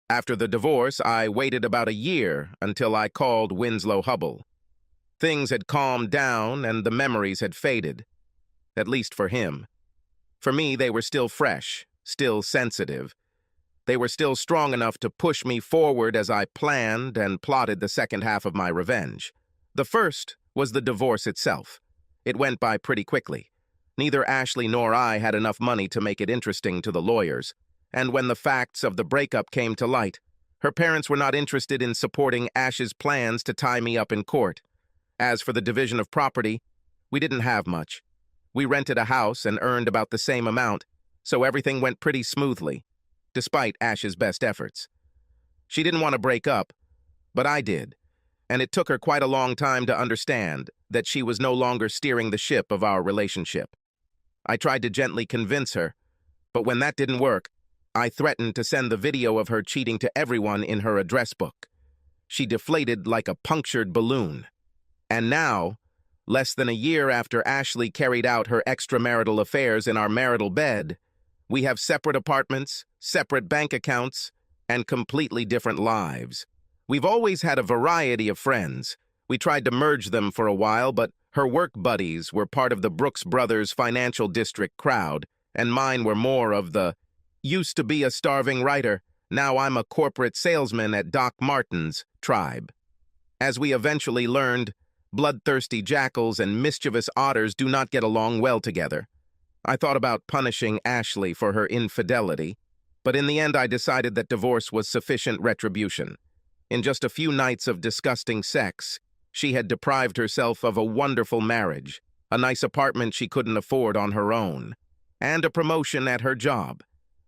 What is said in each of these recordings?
After the divorce, I waited about a year until I called Winslow Hubble. Things had calmed down and the memories had faded, at least for him. For me, they were still fresh, still sensitive. They were still strong enough to push me forward as I planned and plotted the second half of my revenge. The first was the divorce itself. It went by pretty quickly. Neither Ashley nor I had enough money to make it interesting to the lawyers, and when the facts of the breakup came to light, her parents were not interested in supporting Ash's plans to tie me up in court. As for the division of property, we didn't have much. We rented a house and earned about the same amount, so everything went pretty smoothly, despite Ash's best efforts. She didn't want to break up, but I did, and it took her quite a long time to understand that she was no longer steering the ship of our relationship. I tried to gently convince her, but when that didn't work, I threatened to send the video of her cheating to everyone in her address book. She deflated like a punctured balloon. And now, less than a year after Ashley carried out her extramarital affairs in our marital bed, we have separate apartments, separate bank accounts, and completely different lives. We've always had a variety of friends. We tried to merge them for a while, but her work buddies were part of the Brooks Brothers financial district crowd, and mine were more of the used to be a starving writer, now I'm a corporate salesman at Doc Martens tribe. As we eventually learned, bloodthirsty jackals and mischievous otters do not get along well together. I thought about punishing Ashley for her infidelity, but in the end I decided that divorce was sufficient retribution. In just a few nights of disgusting sex, she had deprived herself of a wonderful marriage, a nice apartment she couldn't afford on her own, and a promotion at her job.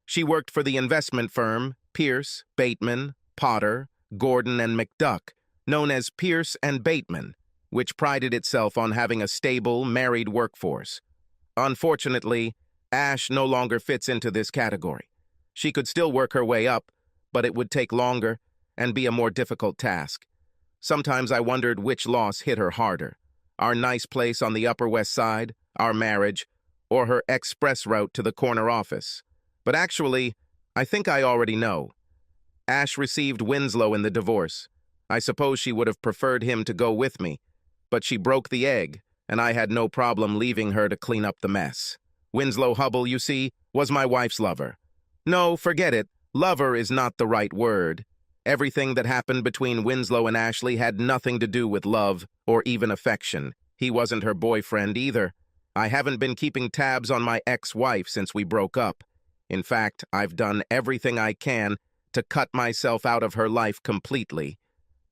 She worked for the investment firm Pierce, Bateman, Potter, Gordon, and McDuck, known as Pierce and Bateman, which prided itself on having a stable, married workforce. Unfortunately, Ash no longer fits into this category. She could still work her way up, but it would take longer and be a more difficult task. Sometimes I wondered which loss hit her harder, our nice place on the Upper West Side, our marriage, or her express route to the corner office. But actually, I think I already know. Ash received Winslow in the divorce. I suppose she would have preferred him to go with me, but she broke the egg, and I had no problem leaving her to clean up the mess. Winslow Hubble, you see, was my wife's lover. No, forget it. Lover is not the right word. Everything that happened between Winslow and Ashley had nothing to do with love or even affection. He wasn't her boyfriend either. I haven't been keeping tabs on my ex-wife since we broke up. In fact, I've done everything I can to cut myself out of her life completely.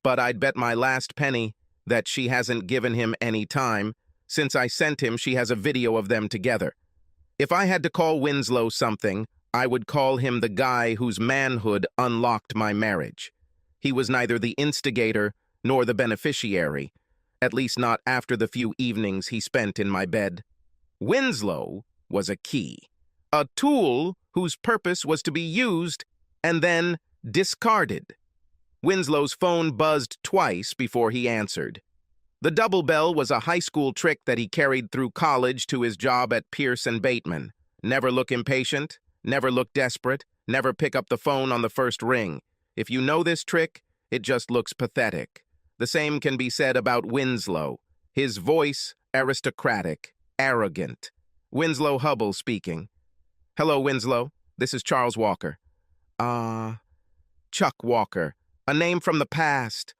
But I'd bet my last penny that she hasn't given him any time. Since I sent him, she has a video of them together. If I had to call Winslow something, I would call him the guy whose manhood unlocked my marriage. He was neither the instigator nor the beneficiary, at least not after the few evenings he spent in my bed. Winslow was a key, a tool whose purpose was to be used and then discarded. Winslow's phone buzzed twice before he answered. The double bell was a high school trick that he carried through college to his job at Pierce and Bateman. Never look impatient, never look desperate, never pick up the phone on the first ring. If you know this trick, it just looks pathetic. The same can be said about Winslow. His voice, aristocratic, arrogant. Winslow Hubble speaking. Hello, Winslow. This is Charles Walker. Chuck Walker. A name from the past.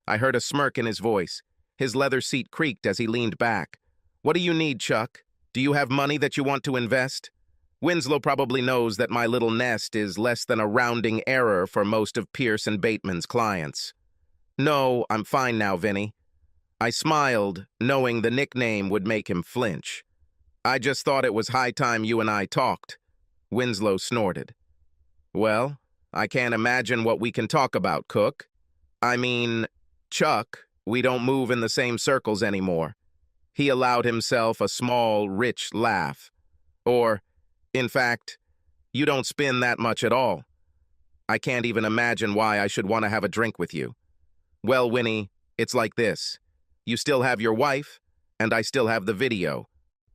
I heard a smirk in his voice. His leather seat creaked as he leaned back. What do you need, Chuck? Do you have money that you want to invest? Winslow probably knows that my little nest is less than a rounding error for most of Pierce and Bateman's clients. No, I'm fine now, Vinny. I smiled, knowing the nickname would make him flinch. I just thought it was high time you and I talked. Winslow snorted. Well, I can't imagine what we can talk about, Cook. I mean, Chuck, we don't move in the same circles anymore. He allowed himself a small, rich laugh. Or, in fact, you don't spin that much at all. I can't even imagine why I should want to have a drink with you. Well, Winnie, it's like this. You still have your wife, and I still have the video.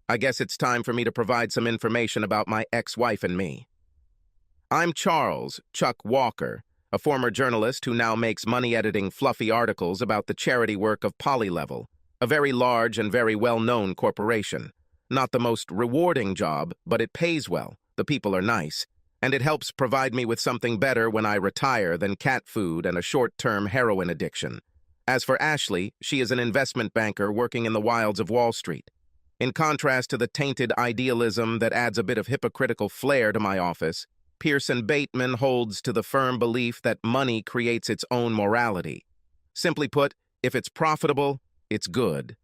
I guess it's time for me to provide some information about my ex-wife and me. I'm Charles, Chuck Walker, a former journalist who now makes money editing fluffy articles about the charity work of Polylevel, a very large and very well-known corporation. Not the most rewarding job, but it pays well, the people are nice, and it helps provide me with something better when I retire than cat food and a short-term heroin addiction. As for Ashley, she is an investment banker working in the wilds of Wall Street. In contrast to the tainted idealism that adds a bit of hypocritical flair to my office, Pearson Bateman holds to the firm belief that money creates its own morality. Simply put, if it's profitable, it's good.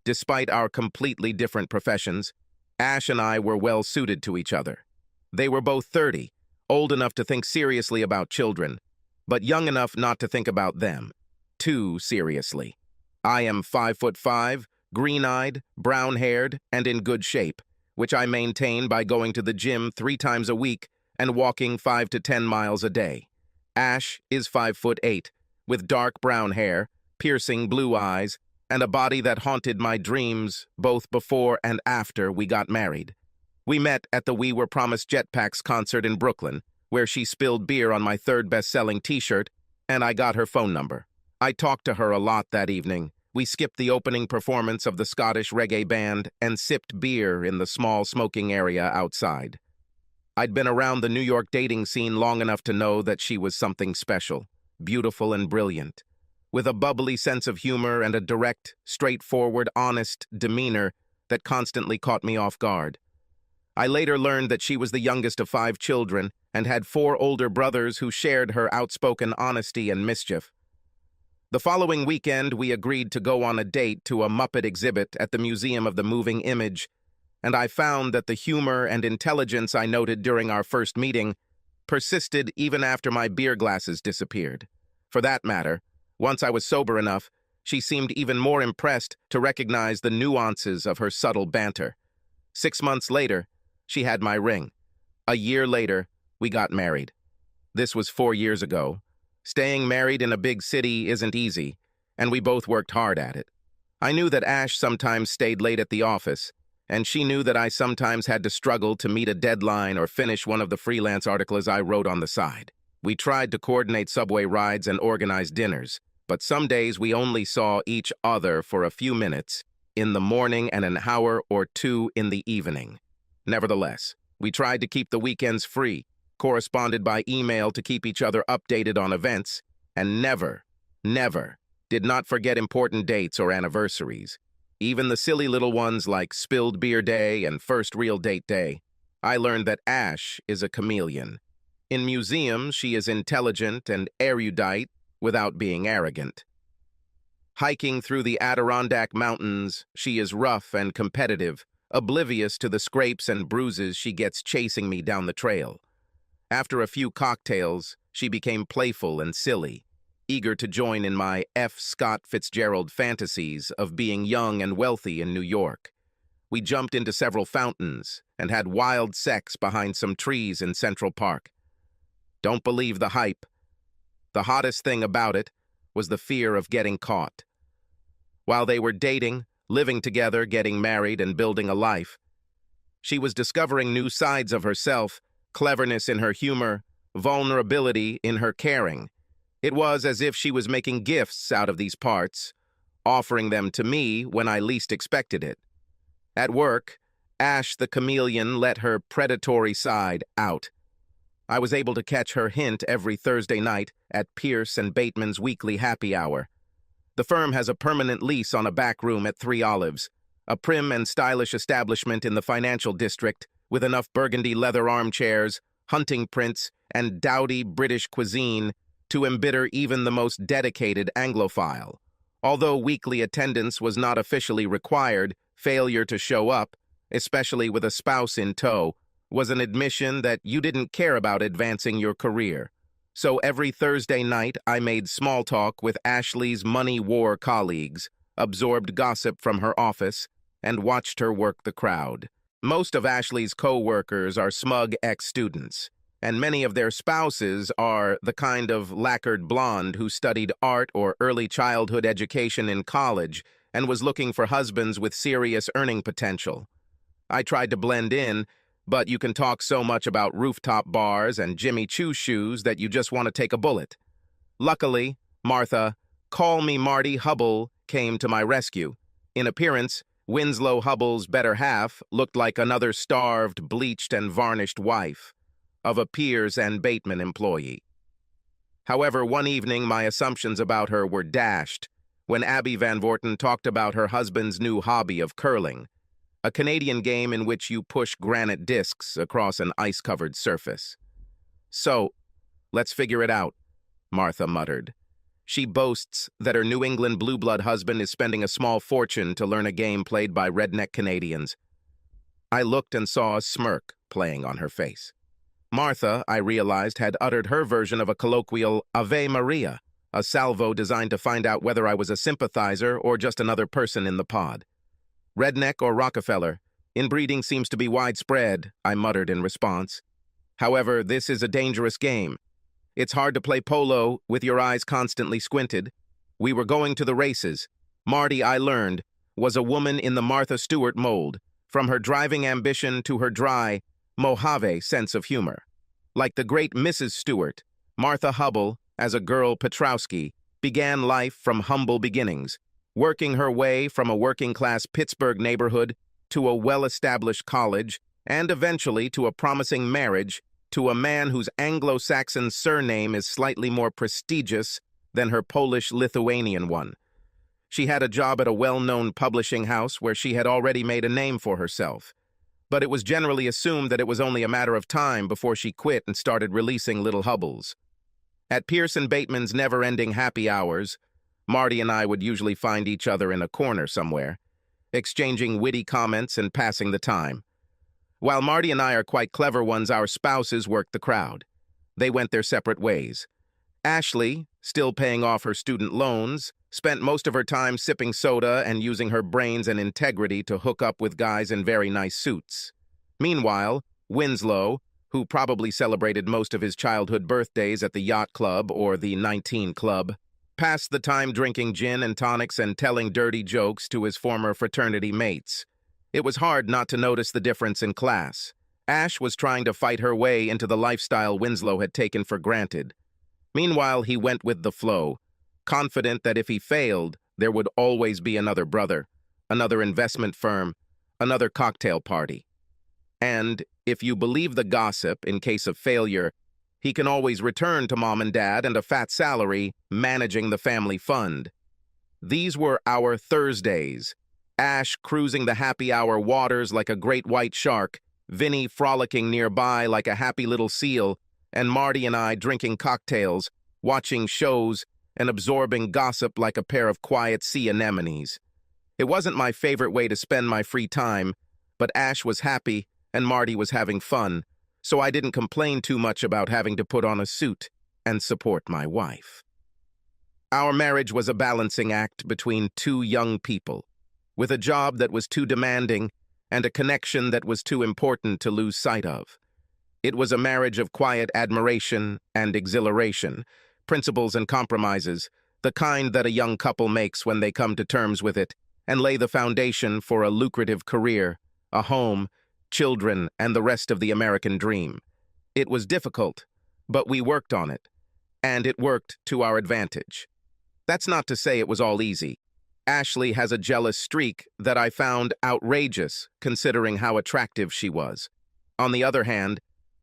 Despite our completely different professions, Ash and I were well suited to each other. They were both 30, old enough to think seriously about children, but young enough not to think about them too seriously. I am 5'5", green-eyed, brown-haired, and in good shape, which I maintain by going to the gym 3 times a week and walking 5 to 10 miles a day. Ash is 5'8", with dark brown hair, piercing blue eyes, and a body that haunted my dreams both before and after we got married. We met at the We Were Promised Jetpacks concert in Brooklyn, where she spilled beer on my 3rd best-selling t-shirt, and I got her phone number. I talked to her a lot that evening. We skipped the opening performance of the Scottish reggae band and sipped beer in the small smoking area outside. I'd been around the New York dating scene long enough to know that she was something special, beautiful and brilliant, with a bubbly sense of humor and a direct, straightforward, honest demeanor that constantly caught me off guard. I later learned that she was the youngest of 5 children and had 4 older brothers who shared her outspoken honesty and mischief. The following weekend, we agreed to go on a date to a Muppet exhibit at the Museum of the Moving Image, and I found that the humor and intelligence I noted during our first meeting persisted even after my beer glasses disappeared. For that matter, once I was sober enough, she seemed even more impressed to recognize the nuances of her subtle banter. 6 months later, she had my ring. A year later, we got married. This was 4 years ago. Staying married in a big city isn't easy, and we both worked hard at it. I knew that Ash sometimes stayed late at the office, and she knew that I sometimes had to struggle to meet a deadline or finish one of the freelance articles I wrote on the side. We tried to coordinate subway rides and organize dinners, but some days we only saw each other for a few minutes in the morning and an hour or 2 in the evening. Nevertheless, we tried to keep the weekends free, corresponded by email to keep each other updated on events, and never did not forget important dates or anniversaries. Even the silly little ones like Spilled Beer Day and First Real Date Day. I learned that Ash is a chameleon. In museums, she is intelligent and erudite without being arrogant. Hiking through the Adirondack Mountains, she is rough and competitive, oblivious to the scrapes and bruises she gets chasing me down the trail. After a few cocktails, she became playful and silly, eager to join in my F. Scott Fitzgerald fantasies of being young and wealthy in New York. We jumped into several fountains and had wild sex behind some trees in Central Park. Don't believe the hype. The hottest thing about it was the fear of getting caught. While they were dating, living together, getting married, and building a life, she was discovering new sides of herself, cleverness in her humor, vulnerability in her caring. It was as if she was making gifts out of these parts, offering them to me when I least expected it. At work, Ash the chameleon let her predatory side out. I was able to catch her hint every Thursday night at Pierce and Bateman's weekly happy hour. The firm has a permanent lease on a back room at 3 Olives, a prim and stylish establishment in the financial district with enough burgundy leather armchairs, hunting prints, and dowdy British cuisine to embitter even the most dedicated Anglophile. Although weekly attendance was not officially required, failure to show up, especially with a spouse in tow, was an admission that you didn't care about advancing your career. So every Thursday night, I made small talk with Ashley's money war colleagues, absorbed gossip from her office, and watched her work the crowd. Most of Ashley's co-workers are smug ex-students, and many of their spouses are the kind of lacquered blonde who studied art or early childhood education in college and was looking for husbands with serious earning potential. I tried to blend in, But you can talk so much about rooftop bars and Jimmy Choo shoes that you just want to take a bullet. Luckily, Martha, call me Marty Hubble, came to my rescue. In appearance, Winslow Hubble's better half looked like another starved, bleached, and varnished wife of a Piers and Bateman employee. However, one evening my assumptions about her were dashed when Abby Van Vorten talked about her husband's new hobby of curling, a Canadian game in which you push granite discs across an ice-covered surface. "So, let's figure it out," Martha muttered. She boasts that her New England blue-blood husband is spending a small fortune to learn a game played by redneck Canadians. I looked and saw a smirk playing on her face. Martha, I realized, had uttered her version of a colloquial Ave Maria, a salvo designed to find out whether I was a sympathizer or just another person in the pod. "Redneck or Rockefeller, inbreeding seems to be widespread," I muttered in response. "However, this is a dangerous game. It's hard to play polo with your eyes constantly squinted. We were going to the races. Marty, I learned, was a woman in the Martha Stewart mold, from her driving ambition to her dry, Mojave sense of humor. Like the great Mrs. Stewart, Martha Hubble, as a girl Petrowski, began life from humble beginnings, working her way from a working-class Pittsburgh neighborhood to a well-established college and eventually to a promising marriage to a man whose Anglo-Saxon surname is slightly more prestigious than her Polish-Lithuanian one. She had a job at a well-known publishing house where she had already made a name for herself, but it was generally assumed that it was only a matter of time before she quit and started releasing little Hubbles. At Pierce and Bateman's never-ending happy hours, Marty and I would usually find each other in a corner somewhere, exchanging witty comments and passing the time. While Marty and I are quite clever ones, our spouses worked the crowd. They went their separate ways. Ashley, still paying off her student loans, spent most of her time sipping soda and using her brains and integrity to hook up with guys in very nice suits. Meanwhile, Winslow, who probably celebrated most of his childhood birthdays at the Yacht Club or the 19 Club, passed the time drinking gin and tonics and telling dirty jokes to his former fraternity mates. It was hard not to notice the difference in class. Ash was trying to fight her way into the lifestyle Winslow had taken for granted. Meanwhile, he went with the flow, confident that if he failed, there would always be another brother, another investment firm, another cocktail party. And, if you believe the gossip, in case of failure, he can always return to mom and dad and a fat salary managing the family fund. These were our Thursdays. Ash cruising the happy hour waters like a great white shark, Vinny frolicking nearby like a happy little seal, and Marty and I drinking cocktails, watching shows, and absorbing gossip like a pair of quiet sea anemones. It wasn't my favorite way to spend my free time, but Ash was happy and Marty was having fun, so I didn't complain too much about having to put on a suit and support my wife. Our marriage was a balancing act between two young people, with a job that was too demanding and a connection that was too important to lose sight of. It was a marriage of quiet admiration and exhilaration, principles and compromises, the kind that a young couple makes when they come to terms with it and lay the foundation for a lucrative career, a home, children, and the rest of the American dream. It was difficult, but we worked on it, and it worked to our advantage. That's not to say it was all easy. Ashley has a jealous streak that I found outrageous, considering how attractive she was. On the other hand,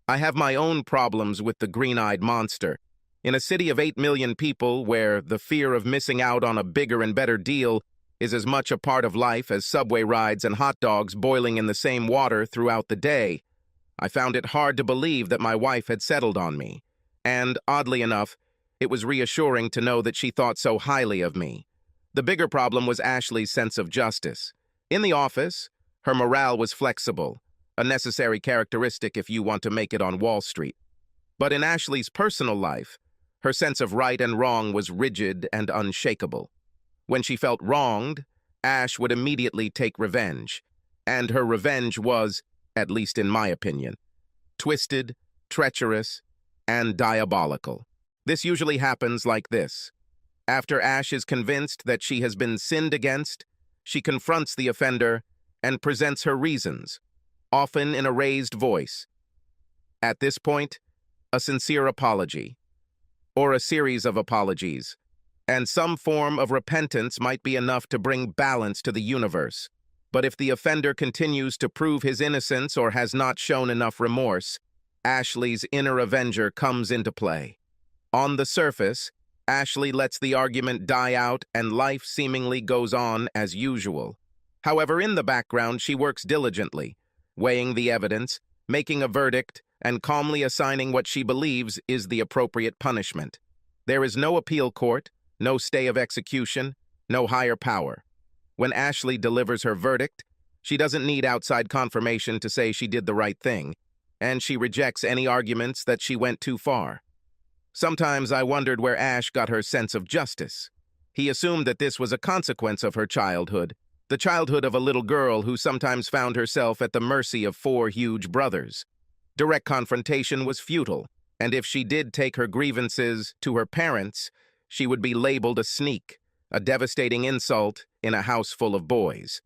I have my own problems with the green-eyed monster. In a city of 8 million people where the fear of missing out on a bigger and better deal is as much a part of life as subway rides and hot dogs boiling in the same water throughout the day, I found it hard to believe that my wife had settled on me. And, oddly enough, it was reassuring to know that she thought so highly of me. The bigger problem was Ashley's sense of justice. In the office, her morale was flexible, a necessary characteristic if you want to make it on Wall Street. But in Ashley's personal life, her sense of right and wrong was rigid and unshakable. When she felt wronged, Ash would immediately take revenge, and her revenge was, at least in my opinion, twisted, treacherous, and diabolical. This usually happens like this. After Ash is convinced that she has been sinned against, she confronts the offender and presents her reasons. often in a raised voice. At this point, a sincere apology, or a series of apologies, and some form of repentance might be enough to bring balance to the universe. But if the offender continues to prove his innocence or has not shown enough remorse, Ashley's inner avenger comes into play. On the surface, Ashley lets the argument die out and life seemingly goes on as usual. However, in the background, she works diligently, weighing the evidence, making a verdict, and calmly assigning what she believes is the appropriate punishment. There is no appeal court, no stay of execution, no higher power. When Ashley delivers her verdict, she doesn't need outside confirmation to say she did the right thing, and she rejects any arguments that she went too far. Sometimes I wondered where Ash got her sense of justice. He assumed that this was a consequence of her childhood, the childhood of a little girl who sometimes found herself at the mercy of 4 huge brothers. Direct confrontation was futile, and if she did take her grievances to her parents, she would be labeled a sneak, a devastating insult in a house full of boys.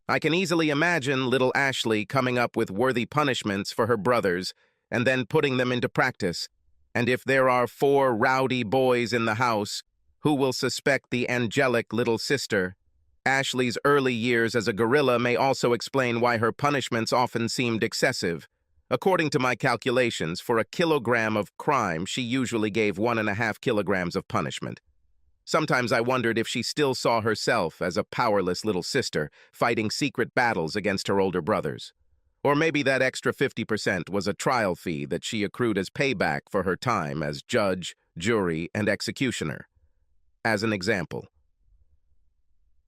I can easily imagine little Ashley coming up with worthy punishments for her brothers and then putting them into practice. And if there are 4 rowdy boys in the house, who will suspect the angelic little sister? Ashley's early years as a gorilla may also explain why her punishments often seemed excessive. According to my calculations, for a kilogram of crime, she usually gave 1.5 kilograms of punishment. Sometimes I wondered if she still saw herself as a powerless little sister fighting secret battles against her older brothers. Or maybe that extra 50% was a trial fee that she accrued as payback for her time as judge, jury, and executioner. As an example,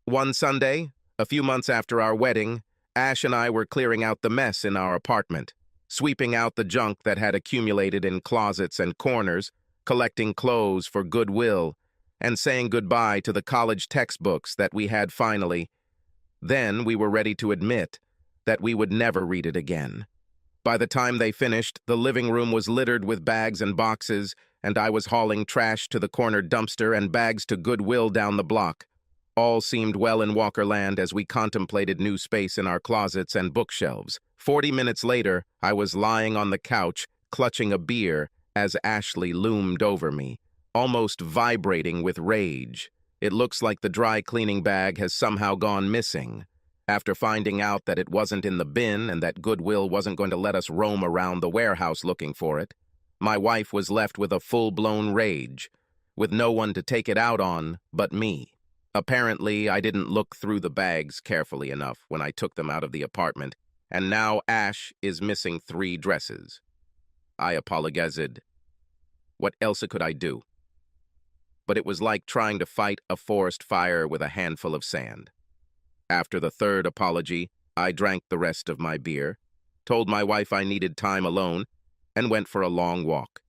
one Sunday, a few months after our wedding, Ash and I were clearing out the mess in our apartment, sweeping out the junk that had accumulated in closets and corners, collecting clothes for goodwill, and saying goodbye to the college textbooks that we had finally. Then we were ready to admit that we would never read it again. By the time they finished, the living room was littered with bags and boxes, and I was hauling trash to the corner dumpster and bags to Goodwill down the block. All seemed well in Walkerland as we contemplated new space in our closets and bookshelves. 40 minutes later, I was lying on the couch, clutching a beer, as Ashley loomed over me, almost vibrating with rage. It looks like the dry cleaning bag has somehow gone missing. After finding out that it wasn't in the bin and that Goodwill wasn't going to let us roam around the warehouse looking for it, my wife was left with a full-blown rage, with no one to take it out on but me. Apparently, I didn't look through the bags carefully enough when I took them out of the apartment, and now Ash is missing 3 dresses. I apologized. What else could I do? But it was like trying to fight a forest fire with a handful of sand. After the 3rd apology, I drank the rest of my beer, told my wife I needed time alone, and went for a long walk.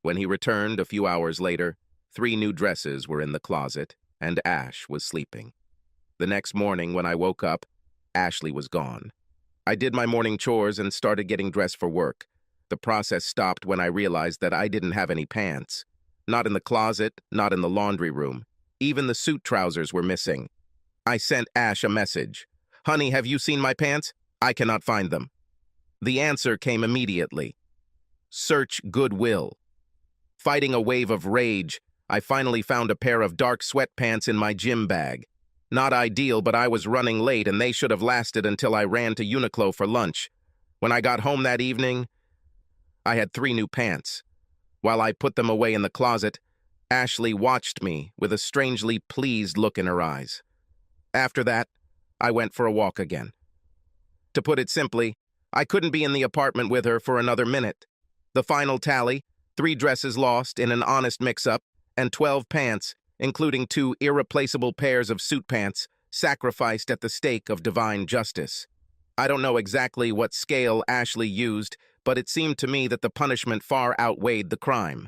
When he returned a few hours later, 3 new dresses were in the closet, and Ash was sleeping. The next morning when I woke up, Ashley was gone. I did my morning chores and started getting dressed for work. The process stopped when I realized that I didn't have any pants. Not in the closet, not in the laundry room. Even the suit trousers were missing. I sent Ash a message. "Honey, have you seen my pants? I cannot find them." The answer came immediately. Search Goodwill. Fighting a wave of rage, I finally found a pair of dark sweatpants in my gym bag. Not ideal, but I was running late and they should have lasted until I ran to Uniqlo for lunch. When I got home that evening, I had 3 new pants. While I put them away in the closet, Ashley watched me with a strangely pleased look in her eyes. After that, I went for a walk again. To put it simply, I couldn't be in the apartment with her for another minute. The final tally, 3 dresses lost in an honest mix-up, and 12 pants, including 2 irreplaceable pairs of suit pants, sacrificed at the stake of divine justice. I don't know exactly what scale Ashley used, but it seemed to me that the punishment far outweighed the crime.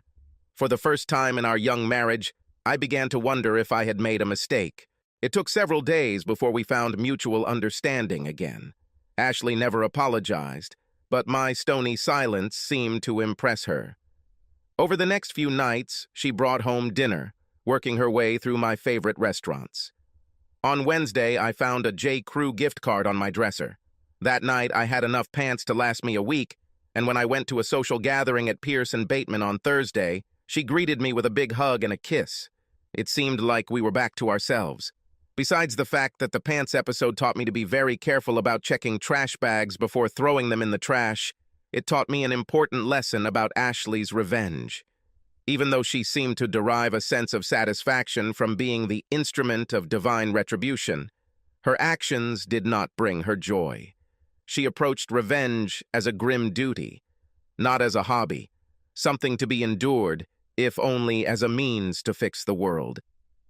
For the first time in our young marriage, I began to wonder if I had made a mistake. It took several days before we found mutual understanding again. Ashley never apologized, but my stony silence seemed to impress her. Over the next few nights, she brought home dinner, working her way through my favorite restaurants. On Wednesday, I found a J. Crew gift card on my dresser. That night, I had enough pants to last me a week, and when I went to a social gathering at Pierce and Bateman on Thursday, she greeted me with a big hug and a kiss. It seemed like we were back to ourselves. Besides the fact that the pants episode taught me to be very careful about checking trash bags before throwing them in the trash, it taught me an important lesson about Ashley's revenge. Even though she seemed to derive a sense of satisfaction from being the instrument of divine retribution, her actions did not bring her joy. She approached revenge as a grim duty, not as a hobby, something to be endured, if only as a means to fix the world.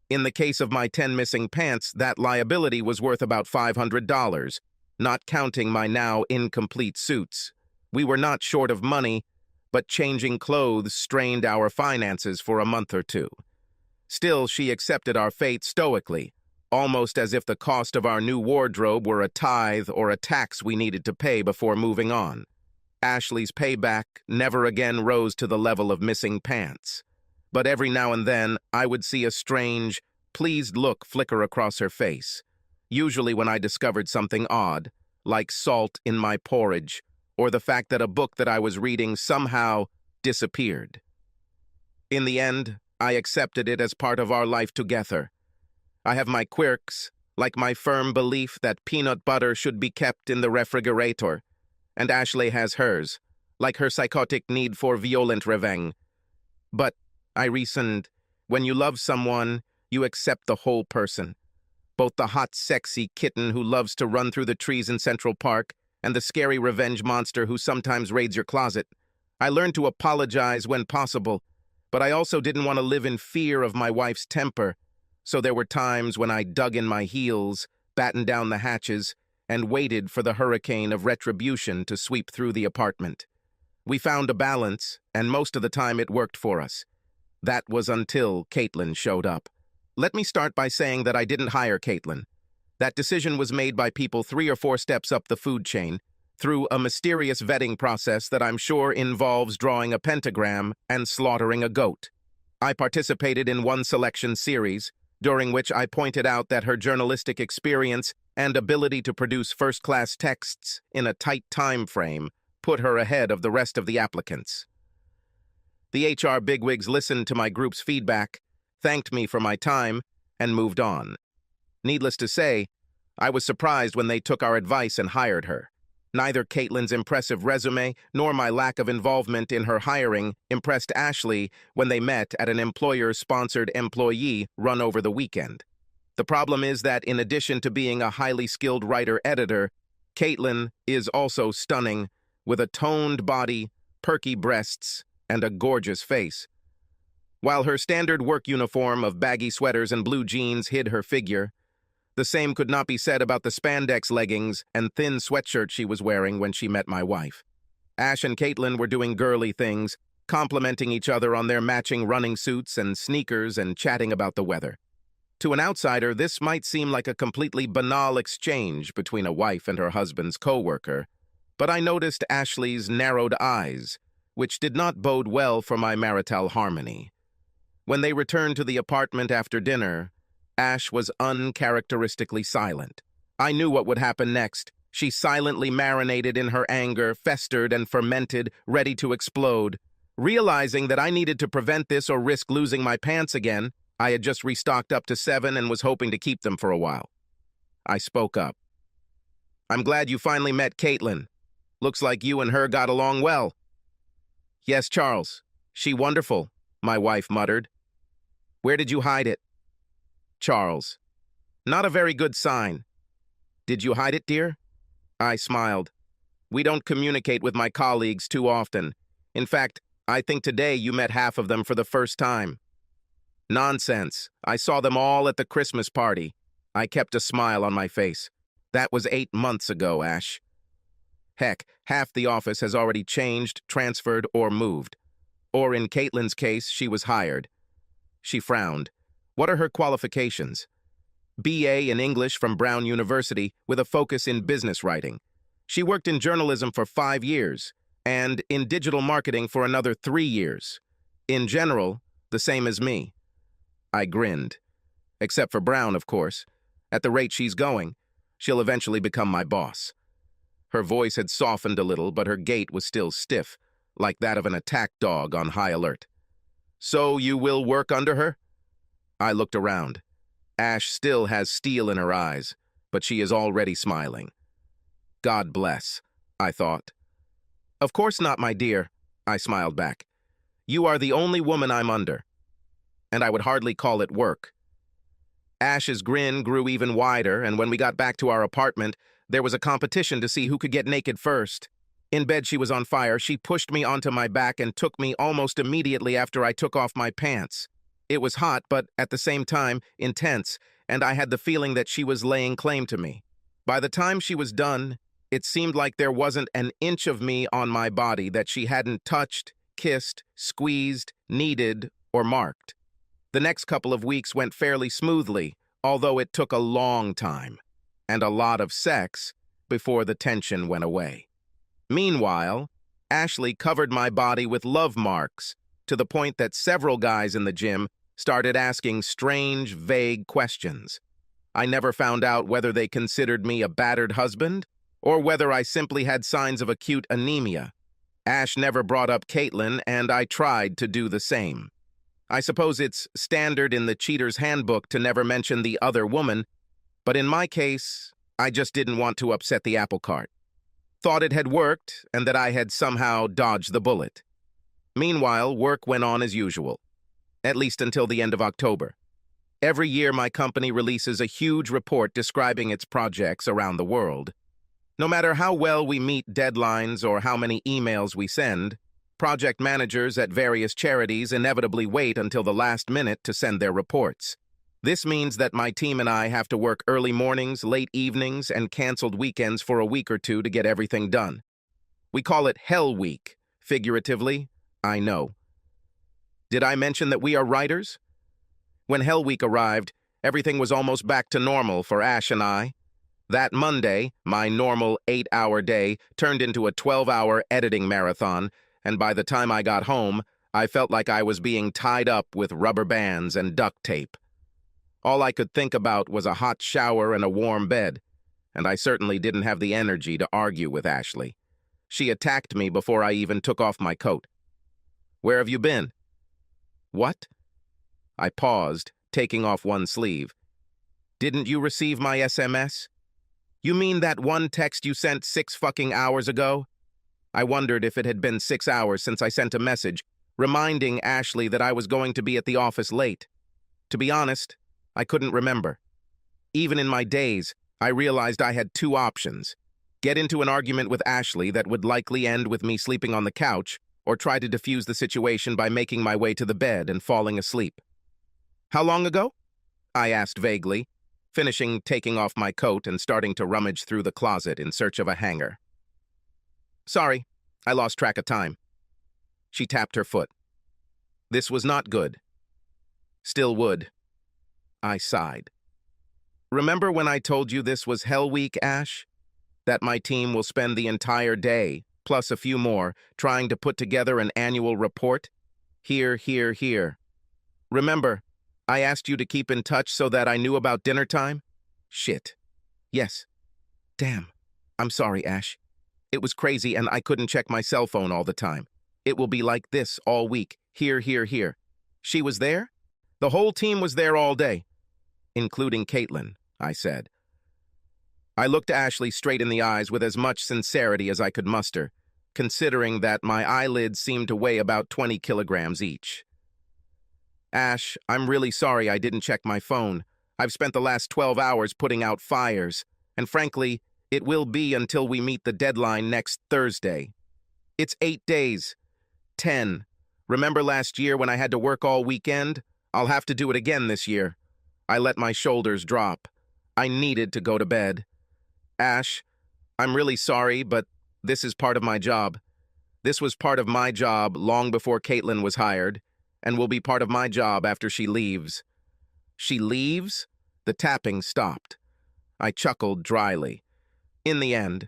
In the case of my 10 missing pants, that liability was worth about $500, not counting my now incomplete suits. We were not short of money, but changing clothes strained our finances for a month or two. Still, she accepted our fate stoically, almost as if the cost of our new wardrobe were a tithe or a tax we needed to pay before moving on. Ashley's payback never again rose to the level of missing pants. But every now and then, I would see a strange, pleased look flicker across her face, usually when I discovered something odd, like salt in my porridge, or the fact that a book that I was reading somehow disappeared. In the end, I accepted it as part of our life together. I have my quirks, like my firm belief that peanut butter should be kept in the refrigerator, and Ashley has hers, like her psychotic need for violent revenge. But, I reasoned, when you love someone, you accept the whole person. Both the hot, sexy kitten who loves to run through the trees in Central Park and the scary revenge monster who sometimes raids your closet. I learned to apologize when possible, but I also didn't want to live in fear of my wife's temper, so there were times when I dug in my heels, battened down the hatches, and waited for the hurricane of retribution to sweep through the apartment. We found a balance, and most of the time it worked for us. That was until Caitlin showed up. Let me start by saying that I didn't hire Caitlin. That decision was made by people 3 or 4 steps up the food chain, through a mysterious vetting process that I'm sure involves drawing a pentagram and slaughtering a goat. I participated in one selection series, during which I pointed out that her journalistic experience and ability to produce first-class texts in a tight time frame put her ahead of the rest of the applicants. The HR bigwigs listened to my group's feedback, thanked me for my time, and moved on. Needless to say, I was surprised when they took our advice and hired her. Neither Caitlin's impressive resume nor my lack of involvement in her hiring impressed Ashley when they met at an employer-sponsored employee run over the weekend. The problem is that in addition to being a highly skilled writer-editor, Caitlin is also stunning, with a toned body, perky breasts, and a gorgeous face. While her standard work uniform of baggy sweaters and blue jeans hid her figure, the same could not be said about the spandex leggings and thin sweatshirt she was wearing when she met my wife. Ash and Caitlin were doing girly things, complimenting each other on their matching running suits and sneakers and chatting about the weather. To an outsider, this might seem like a completely banal exchange between a wife and her husband's co-worker, but I noticed Ashley's narrowed eyes, which did not bode well for my marital harmony. When they returned to the apartment after dinner, Ash was uncharacteristically silent. I knew what would happen next. She silently marinated in her anger, festered and fermented, ready to explode. Realizing that I needed to prevent this or risk losing my pants again, I had just restocked up to 7 and was hoping to keep them for a while. I spoke up. "I'm glad you finally met Caitlin. Looks like you and her got along well." "Yes, Charles. She wonderful," my wife muttered. "Where did you hide it?" Charles: "Not a very good sign." "Did you hide it, dear?" I smiled. "We don't communicate with my colleagues too often. In fact, I think today you met half of them for the first time." "Nonsense. I saw them all at the Christmas party." I kept a smile on my face. "That was 8 months ago, Ash." "Heck, half the office has already changed, transferred, or moved. Or in Caitlin's case, she was hired." She frowned. "What are her qualifications?" "BA in English from Brown University with a focus in business writing. She worked in journalism for 5 years and in digital marketing for another 3 years. In general, the same as me." I grinned. "Except for Brown, of course. At the rate she's going, she'll eventually become my boss." Her voice had softened a little, but her gait was still stiff, like that of an attack dog on high alert. "So you will work under her?" I looked around. Ash still has steel in her eyes, but she is already smiling. God bless, I thought. "Of course not, my dear," I smiled back. "You are the only woman I'm under. And I would hardly call it work." Ash's grin grew even wider, and when we got back to our apartment, there was a competition to see who could get naked first. In bed, she was on fire. She pushed me onto my back and took me almost immediately after I took off my pants. It was hot, but at the same time, intense, and I had the feeling that she was laying claim to me. By the time she was done, it seemed like there wasn't an inch of me on my body that she hadn't touched, kissed, squeezed, kneaded, or marked. The next couple of weeks went fairly smoothly, although it took a long time, and a lot of sex, before the tension went away. Meanwhile, Ashley covered my body with love marks, to the point that several guys in the gym started asking strange, vague questions. I never found out whether they considered me a battered husband, or whether I simply had signs of acute anemia. Ash never brought up Caitlin, and I tried to do the same. I suppose it's standard in the cheater's handbook to never mention the other woman, but in my case, I just didn't want to upset the apple cart. Thought it had worked, and that I had somehow dodged the bullet. Meanwhile, work went on as usual, at least until the end of October. Every year, my company releases a huge report describing its projects around the world. No matter how well we meet deadlines or how many emails we send, project managers at various charities inevitably wait until the last minute to send their reports. This means that my team and I have to work early mornings, late evenings, and canceled weekends for a week or two to get everything done. We call it Hell Week, figuratively, I know. Did I mention that we are writers? When Hell Week arrived, everything was almost back to normal for Ash and I. That Monday, my normal 8-hour day turned into a 12-hour editing marathon, and by the time I got home, I felt like I was being tied up with rubber bands and duct tape. All I could think about was a hot shower and a warm bed, and I certainly didn't have the energy to argue with Ashley. She attacked me before I even took off my coat. "Where have you been?" "What?" I paused, taking off one sleeve. "Didn't you receive my SMS? You mean that one text you sent 6 fucking hours ago?" I wondered if it had been 6 hours since I sent a message, reminding Ashley that I was going to be at the office late. To be honest, I couldn't remember. Even in my daze, I realized I had 2 options: get into an argument with Ashley that would likely end with me sleeping on the couch, or try to defuse the situation by making my way to the bed and falling asleep. "How long ago?" I asked vaguely, finishing taking off my coat and starting to rummage through the closet in search of a hanger. "Sorry, I lost track of time." She tapped her foot. This was not good. Still would. I sighed. "Remember when I told you this was Hell Week, Ash? That my team will spend the entire day, plus a few more, trying to put together an annual report? Here. Remember, I asked you to keep in touch so that I knew about dinner time? Shit. Yes. Damn. I'm sorry, Ash. It was crazy and I couldn't check my cell phone all the time. It will be like this all week. Here. She was there? The whole team was there all day. Including Caitlin, I said. I looked Ashley straight in the eyes with as much sincerity as I could muster, considering that my eyelids seemed to weigh about 20 kilograms each. "Ash, I'm really sorry I didn't check my phone. I've spent the last 12 hours putting out fires, and frankly, it will be until we meet the deadline next Thursday. It's 8 days. 10. Remember last year when I had to work all weekend? I'll have to do it again this year." I let my shoulders drop. I needed to go to bed. "Ash, I'm really sorry, but this is part of my job. This was part of my job long before Caitlin was hired, and will be part of my job after she leaves." "She leaves?" The tapping stopped. I chuckled dryly. In the end,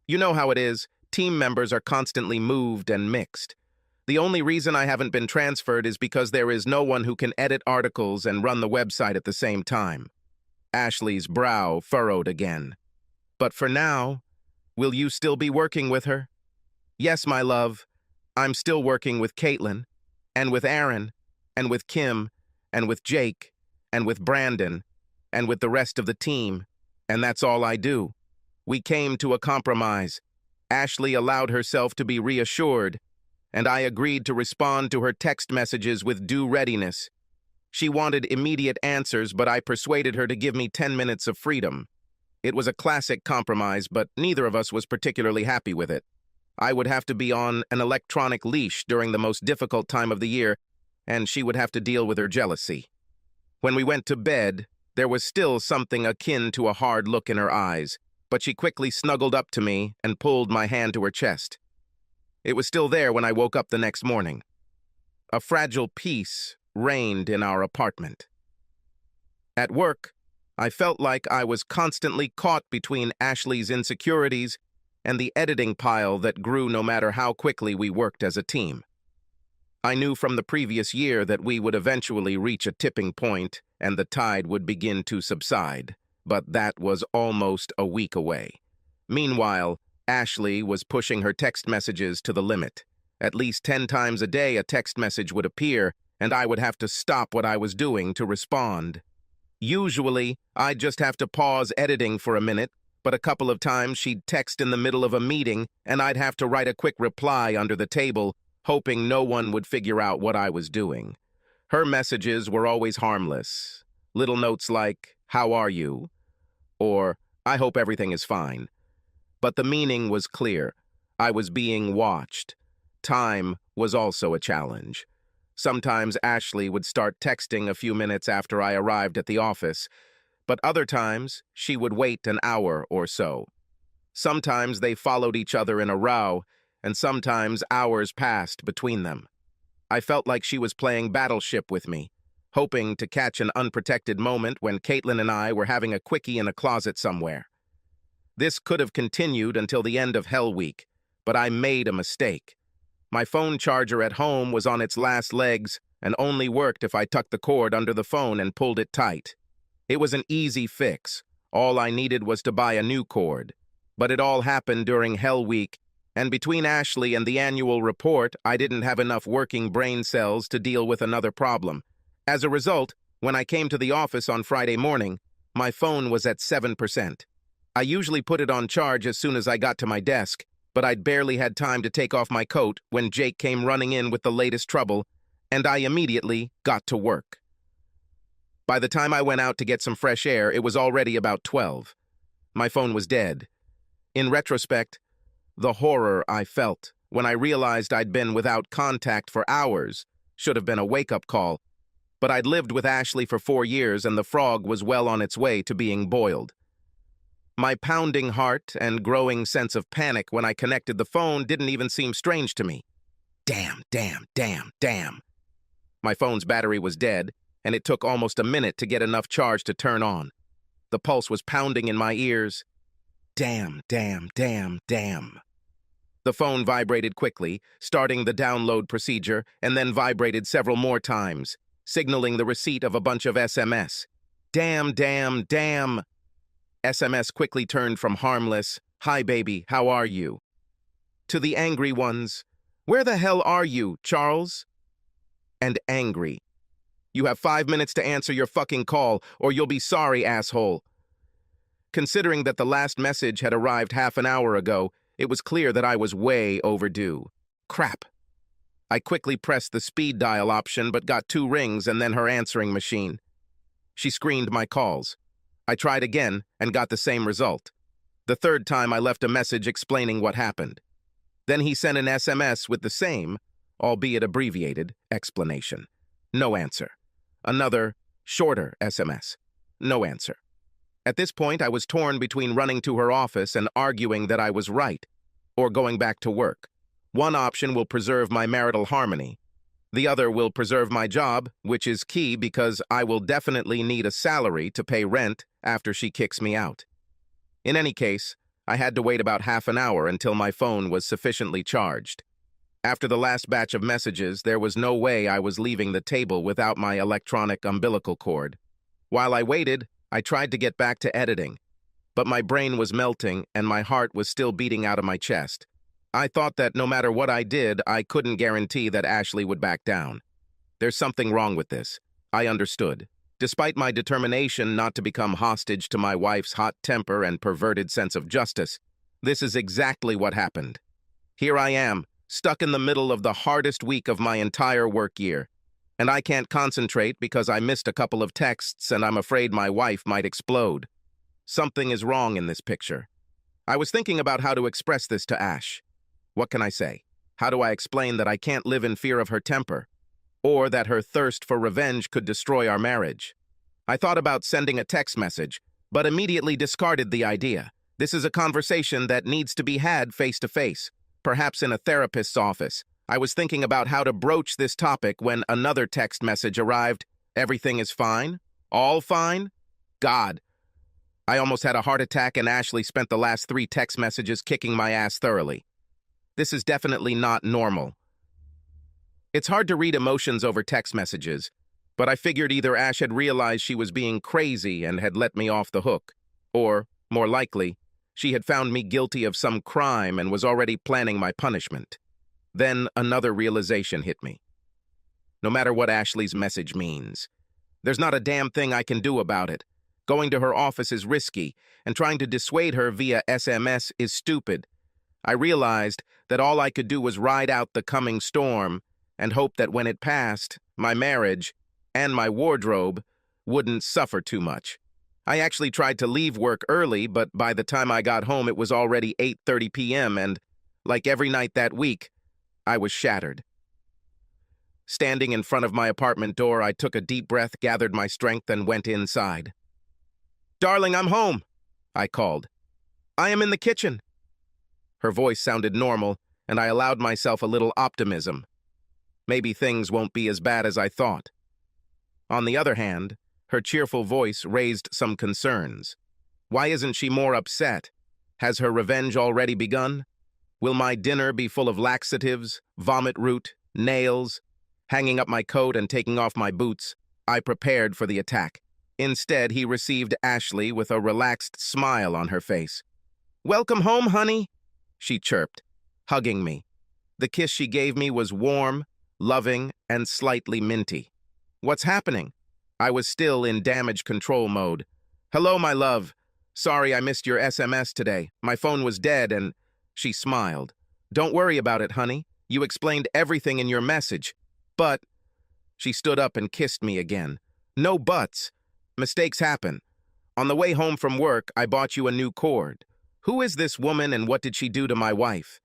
you know how it is, team members are constantly moved and mixed. The only reason I haven't been transferred is because there is no one who can edit articles and run the website at the same time. Ashley's brow furrowed again. "But for now, Will you still be working with her? Yes, my love. I'm still working with Caitlin, and with Aaron, and with Kim, and with Jake, and with Brandon, and with the rest of the team, and that's all I do. We came to a compromise. Ashley allowed herself to be reassured, and I agreed to respond to her text messages with due readiness. She wanted immediate answers, but I persuaded her to give me 10 minutes of freedom. It was a classic compromise, but neither of us was particularly happy with it. I would have to be on an electronic leash during the most difficult time of the year, and she would have to deal with her jealousy. When we went to bed, there was still something akin to a hard look in her eyes, but she quickly snuggled up to me and pulled my hand to her chest. It was still there when I woke up the next morning. A fragile peace reigned in our apartment. At work, I felt like I was constantly caught between Ashley's insecurities and the editing pile that grew no matter how quickly we worked as a team. I knew from the previous year that we would eventually reach a tipping point and the tide would begin to subside, but that was almost a week away. Meanwhile, Ashley was pushing her text messages to the limit. At least 10 times a day a text message would appear, and I would have to stop what I was doing to respond. Usually, I'd just have to pause editing for a minute, but a couple of times she'd text in the middle of a meeting, and I'd have to write a quick reply under the table, hoping no one would figure out what I was doing. Her messages were always harmless. Little notes like, "How are you?" or "I hope everything is fine." But the meaning was clear. I was being watched. Time was also a challenge. Sometimes Ashley would start texting a few minutes after I arrived at the office, but other times she would wait an hour or so. Sometimes they followed each other in a row, and sometimes hours passed between them. I felt like she was playing battleship with me, hoping to catch an unprotected moment when Caitlin and I were having a quickie in a closet somewhere. This could have continued until the end of Hell Week, but I made a mistake. My phone charger at home was on its last legs and only worked if I tucked the cord under the phone and pulled it tight. It was an easy fix. All I needed was to buy a new cord. But it all happened during Hell Week, and between Ashley and the annual report, I didn't have enough working brain cells to deal with another problem. As a result, when I came to the office on Friday morning, my phone was at 7%. I usually put it on charge as soon as I got to my desk, but I'd barely had time to take off my coat when Jake came running in with the latest trouble, and I immediately got to work. By the time I went out to get some fresh air, it was already about 12. My phone was dead. In retrospect, the horror I felt when I realized I'd been without contact for hours should have been a wake-up call, but I'd lived with Ashley for 4 years and the frog was well on its way to being boiled. My pounding heart and growing sense of panic when I connected the phone didn't even seem strange to me. Damn. My phone's battery was dead, and it took almost a minute to get enough charge to turn on. The pulse was pounding in my ears. Damn. The phone vibrated quickly, starting the download procedure, and then vibrated several more times, signaling the receipt of a bunch of SMS. Damn. SMS quickly turned from harmless, "Hi baby, how are you?" to the angry ones, "Where the hell are you, Charles?" And angry, "You have 5 minutes to answer your fucking call, or you'll be sorry, asshole." Considering that the last message had arrived half an hour ago, it was clear that I was way overdue. Crap. I quickly pressed the speed dial option but got 2 rings and then her answering machine. She screened my calls. I tried again and got the same result. The 3rd time I left a message explaining what happened. Then he sent an SMS with the same, albeit abbreviated, explanation. No answer. Another, shorter SMS. No answer. At this point, I was torn between running to her office and arguing that I was right, or going back to work. One option will preserve my marital harmony. The other will preserve my job, which is key because I will definitely need a salary to pay rent after she kicks me out. In any case, I had to wait about half an hour until my phone was sufficiently charged. After the last batch of messages, there was no way I was leaving the table without my electronic umbilical cord. While I waited, I tried to get back to editing. but my brain was melting and my heart was still beating out of my chest. I thought that no matter what I did, I couldn't guarantee that Ashley would back down. There's something wrong with this. I understood. Despite my determination not to become hostage to my wife's hot temper and perverted sense of justice, this is exactly what happened. Here I am, stuck in the middle of the hardest week of my entire work year, and I can't concentrate because I missed a couple of texts and I'm afraid my wife might explode. Something is wrong in this picture. I was thinking about how to express this to Ash. What can I say? How do I explain that I can't live in fear of her temper? Or that her thirst for revenge could destroy our marriage? I thought about sending a text message, but immediately discarded the idea. This is a conversation that needs to be had face-to-face, perhaps in a therapist's office. I was thinking about how to broach this topic when another text message arrived. Everything is fine? All fine? God. I almost had a heart attack and Ashley spent the last 3 text messages kicking my ass thoroughly. This is definitely not normal. It's hard to read emotions over text messages, but I figured either Ash had realized she was being crazy and had let me off the hook, or, more likely, she had found me guilty of some crime and was already planning my punishment. Then another realization hit me. No matter what Ashley's message means, there's not a damn thing I can do about it. Going to her office is risky, and trying to dissuade her via SMS is stupid. I realized that all I could do was ride out the coming storm and hope that when it passed, my marriage and my wardrobe wouldn't suffer too much. I actually tried to leave work early, but by the time I got home, it was already 8:30 p.m., and, like every night that week, I was shattered. Standing in front of my apartment door, I took a deep breath, gathered my strength, and went inside. "Darling, I'm home," I called. "I am in the kitchen." Her voice sounded normal, and I allowed myself a little optimism. Maybe things won't be as bad as I thought. On the other hand, her cheerful voice raised some concerns. Why isn't she more upset? Has her revenge already begun? Will my dinner be full of laxatives, vomit root, nails? Hanging up my coat and taking off my boots, I prepared for the attack. Instead, he received Ashley with a relaxed smile on her face. "Welcome home, honey," she chirped, hugging me. The kiss she gave me was warm, loving, and slightly minty. "What's happening?" I was still in damage control mode. "Hello, my love. Sorry I missed your SMS today. My phone was dead and..." She smiled. "Don't worry about it, honey. You explained everything in your message. But..." She stood up and kissed me again. "No buts. Mistakes happen. On the way home from work, I bought you a new cord. Who is this woman and what did she do to my wife?"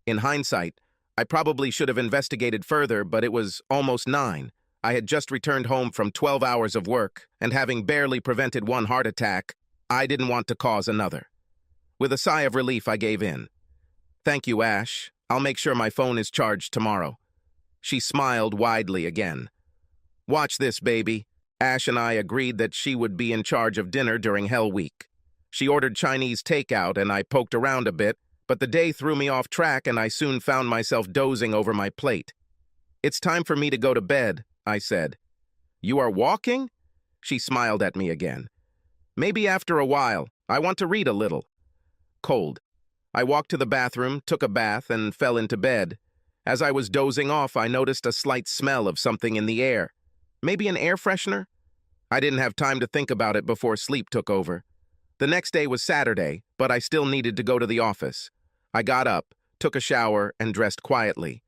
In hindsight, I probably should have investigated further, but it was almost 9. I had just returned home from 12 hours of work, and having barely prevented one heart attack, I didn't want to cause another. With a sigh of relief, I gave in. "Thank you, Ash. I'll make sure my phone is charged tomorrow." She smiled widely again. "Watch this, baby." Ash and I agreed that she would be in charge of dinner during Hell Week. She ordered Chinese takeout, and I poked around a bit, but the day threw me off track and I soon found myself dozing over my plate. "It's time for me to go to bed," I said. "You are walking?" She smiled at me again. "Maybe after a while. I want to read a little." Cold. I walked to the bathroom, took a bath, and fell into bed. As I was dozing off, I noticed a slight smell of something in the air. Maybe an air freshener? I didn't have time to think about it before sleep took over. The next day was Saturday, but I still needed to go to the office. I got up, took a shower, and dressed quietly.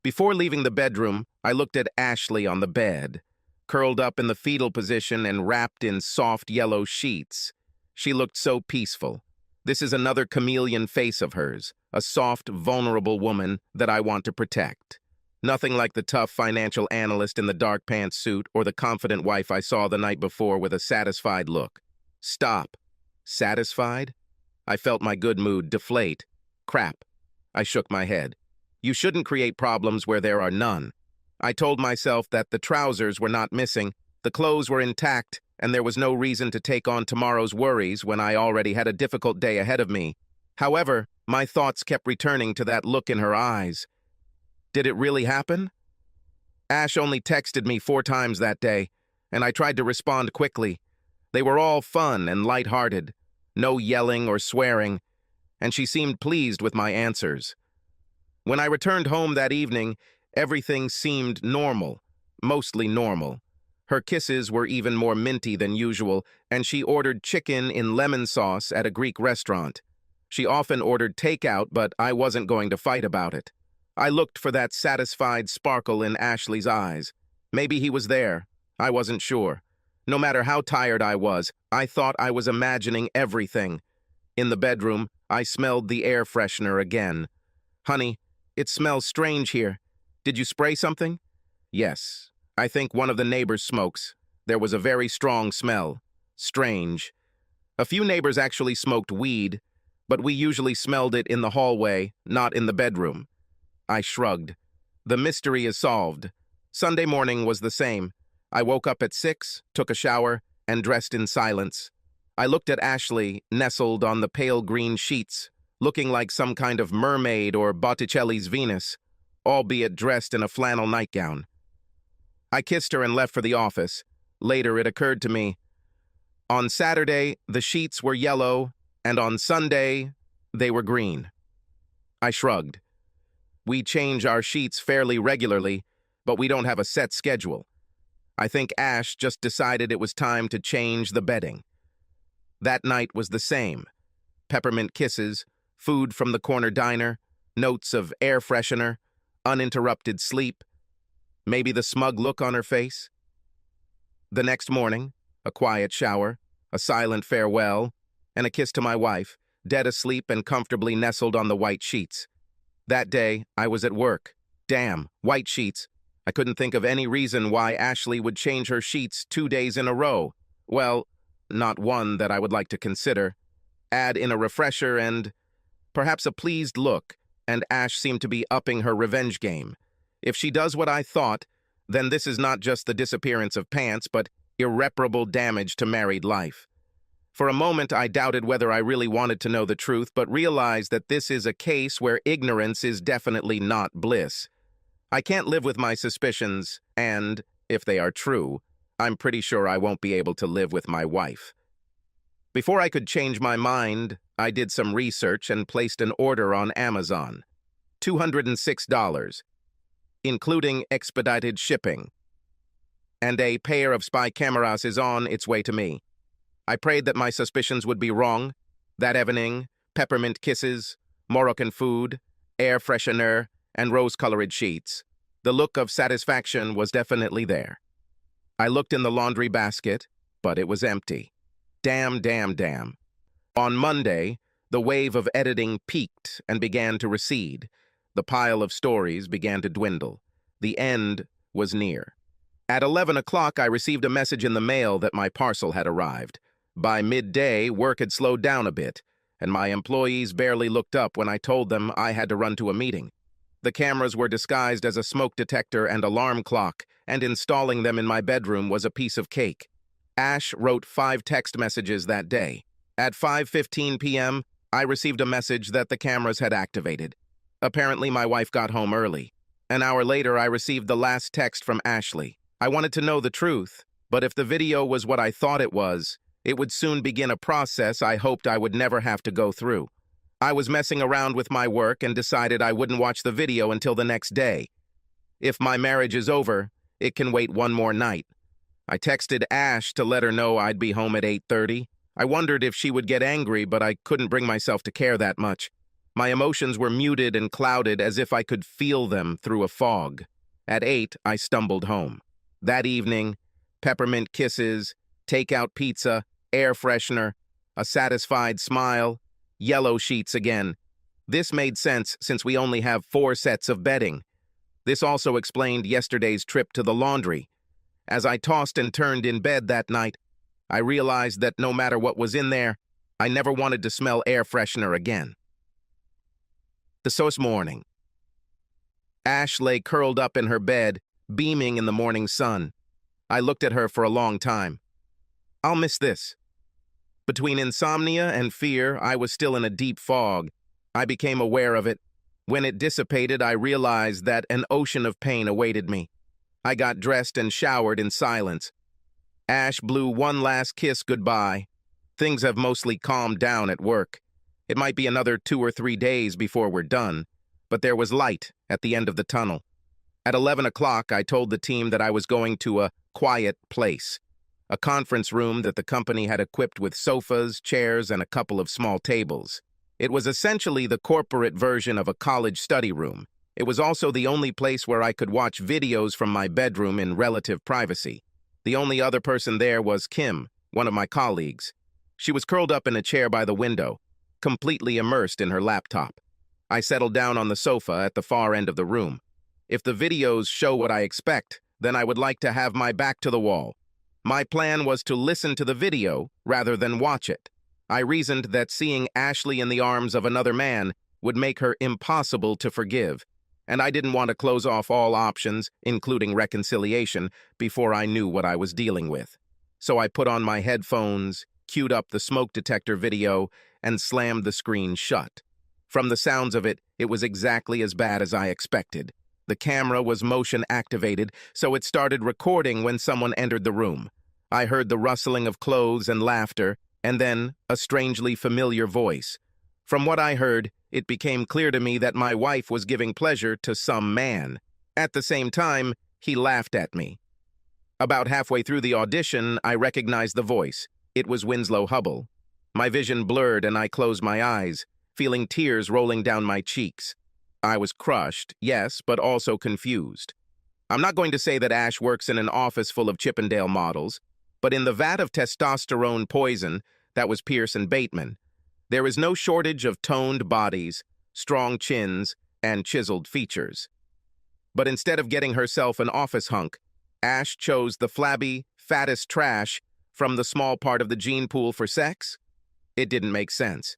Before leaving the bedroom, I looked at Ashley on the bed, curled up in the fetal position and wrapped in soft yellow sheets. She looked so peaceful. This is another chameleon face of hers, a soft, vulnerable woman that I want to protect. Nothing like the tough financial analyst in the dark pants suit or the confident wife I saw the night before with a satisfied look. Stop. Satisfied? I felt my good mood deflate. Crap. I shook my head. You shouldn't create problems where there are none. I told myself that the trousers were not missing, the clothes were intact, and there was no reason to take on tomorrow's worries when I already had a difficult day ahead of me. However, my thoughts kept returning to that look in her eyes. Did it really happen? Ash only texted me 4 times that day, and I tried to respond quickly. They were all fun and lighthearted. no yelling or swearing, and she seemed pleased with my answers. When I returned home that evening, everything seemed normal, mostly normal. Her kisses were even more minty than usual, and she ordered chicken in lemon sauce at a Greek restaurant. She often ordered takeout, but I wasn't going to fight about it. I looked for that satisfied sparkle in Ashley's eyes. Maybe he was there. I wasn't sure. No matter how tired I was, I thought I was imagining everything. In the bedroom, I smelled the air freshener again. "Honey, it smells strange here. Did you spray something?" "Yes. I think one of the neighbors smokes. There was a very strong smell. Strange. A few neighbors actually smoked weed, but we usually smelled it in the hallway, not in the bedroom." I shrugged. The mystery is solved. Sunday morning was the same. I woke up at 6, took a shower, and dressed in silence. I looked at Ashley, nestled on the pale green sheets, looking like some kind of mermaid or Botticelli's Venus, albeit dressed in a flannel nightgown. I kissed her and left for the office. Later, it occurred to me. On Saturday, the sheets were yellow, and on Sunday, they were green. I shrugged. We change our sheets fairly regularly, but we don't have a set schedule. I think Ash just decided it was time to change the bedding. That night was the same. Peppermint kisses, food from the corner diner, notes of air freshener, uninterrupted sleep, maybe the smug look on her face. The next morning, a quiet shower, a silent farewell, and a kiss to my wife, dead asleep and comfortably nestled on the white sheets. That day, I was at work. Damn, white sheets. I couldn't think of any reason why Ashley would change her sheets 2 days in a row. Well, not one that I would like to consider. Add in a refresher and perhaps a pleased look, and Ash seemed to be upping her revenge game. If she does what I thought, then this is not just the disappearance of pants, but irreparable damage to married life. For a moment, I doubted whether I really wanted to know the truth, but realized that this is a case where ignorance is definitely not bliss. I can't live with my suspicions, and, if they are true, I'm pretty sure I won't be able to live with my wife. Before I could change my mind, I did some research and placed an order on Amazon. $206, including expedited shipping. And a pair of spy cameras is on its way to me. I prayed that my suspicions would be wrong. That evening, peppermint kisses, Moroccan food, air freshener, and rose-colored sheets. The look of satisfaction was definitely there. I looked in the laundry basket, but it was empty. Damn, damn, damn. On Monday, the wave of editing peaked and began to recede. The pile of stories began to dwindle. The end was near. At 11 o'clock, I received a message in the mail that my parcel had arrived. By midday, work had slowed down a bit, and my employees barely looked up when I told them I had to run to a meeting. The cameras were disguised as a smoke detector and alarm clock, and installing them in my bedroom was a piece of cake. Ash wrote 5 text messages that day. At 5:15 p.m., I received a message that the cameras had activated. Apparently, my wife got home early. An hour later, I received the last text from Ashley. I wanted to know the truth, but if the video was what I thought it would soon begin a process I hoped I would never have to go through. I was messing around with my work and decided I wouldn't watch the video until the next day. If my marriage is over, it can wait one more night. I texted Ash to let her know I'd be home at 8:30. I wondered if she would get angry, but I couldn't bring myself to care that much. My emotions were muted and clouded as if I could feel them through a fog. At 8, I stumbled home. That evening, peppermint kisses, takeout pizza, air freshener, a satisfied smile, yellow sheets again. This made sense since we only have 4 sets of bedding. This also explained yesterday's trip to the laundry. As I tossed and turned in bed that night, I realized that no matter what was in there, I never wanted to smell air freshener again. The next morning. Ash lay curled up in her bed, beaming in the morning sun. I looked at her for a long time. I'll miss this. Between insomnia and fear, I was still in a deep fog. I became aware of it. When it dissipated, I realized that an ocean of pain awaited me. I got dressed and showered in silence. Ash blew one last kiss goodbye. Things have mostly calmed down at work. It might be another 2 or 3 days before we're done, but there was light at the end of the tunnel. At 11 o'clock, I told the team that I was going to a quiet place, a conference room that the company had equipped with sofas, chairs, and a couple of small tables. It was essentially the corporate version of a college study room. It was also the only place where I could watch videos from my bedroom in relative privacy. The only other person there was Kim, one of my colleagues. She was curled up in a chair by the window, completely immersed in her laptop. I settled down on the sofa at the far end of the room. If the videos show what I expect, then I would like to have my back to the wall. My plan was to listen to the video rather than watch it. I reasoned that seeing Ashley in the arms of another man would make her impossible to forgive, and I didn't want to close off all options, including reconciliation, before I knew what I was dealing with. So I put on my headphones, queued up the smoke detector video, and slammed the screen shut. From the sounds of it, it was exactly as bad as I expected. The camera was motion-activated, so it started recording when someone entered the room. I heard the rustling of clothes and laughter, and then a strangely familiar voice. From what I heard, it became clear to me that my wife was giving pleasure to some man. At the same time, he laughed at me. About halfway through the audition, I recognized the voice. It was Winslow Hubble. My vision blurred and I closed my eyes, feeling tears rolling down my cheeks. I was crushed, yes, but also confused. I'm not going to say that Ash works in an office full of Chippendale models, but in the vat of testosterone poison that was Pierce and Bateman, there is no shortage of toned bodies, strong chins, and chiseled features. But instead of getting herself an office hunk, Ash chose the flabby, fattest trash from the small part of the gene pool for sex? It didn't make sense.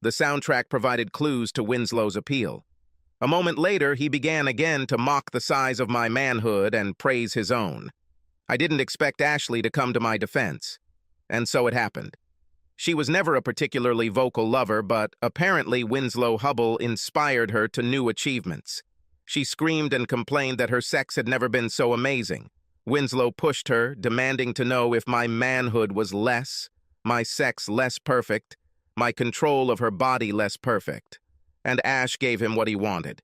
The soundtrack provided clues to Winslow's appeal. A moment later, he began again to mock the size of my manhood and praise his own. I didn't expect Ashley to come to my defense. And so it happened. She was never a particularly vocal lover, but apparently Winslow Hubble inspired her to new achievements. She screamed and complained that her sex had never been so amazing. Winslow pushed her, demanding to know if my manhood was less, my sex less perfect, my control of her body less perfect. And Ash gave him what he wanted.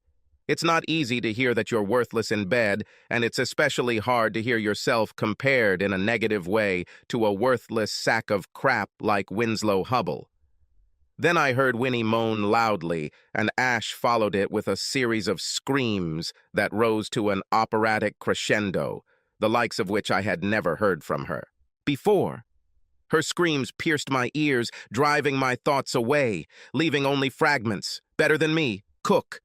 It's not easy to hear that you're worthless in bed, and it's especially hard to hear yourself compared in a negative way to a worthless sack of crap like Winslow Hubble. Then I heard Winnie moan loudly, and Ash followed it with a series of screams that rose to an operatic crescendo, the likes of which I had never heard from her before. Her screams pierced my ears, driving my thoughts away, leaving only fragments. Better than me, cook.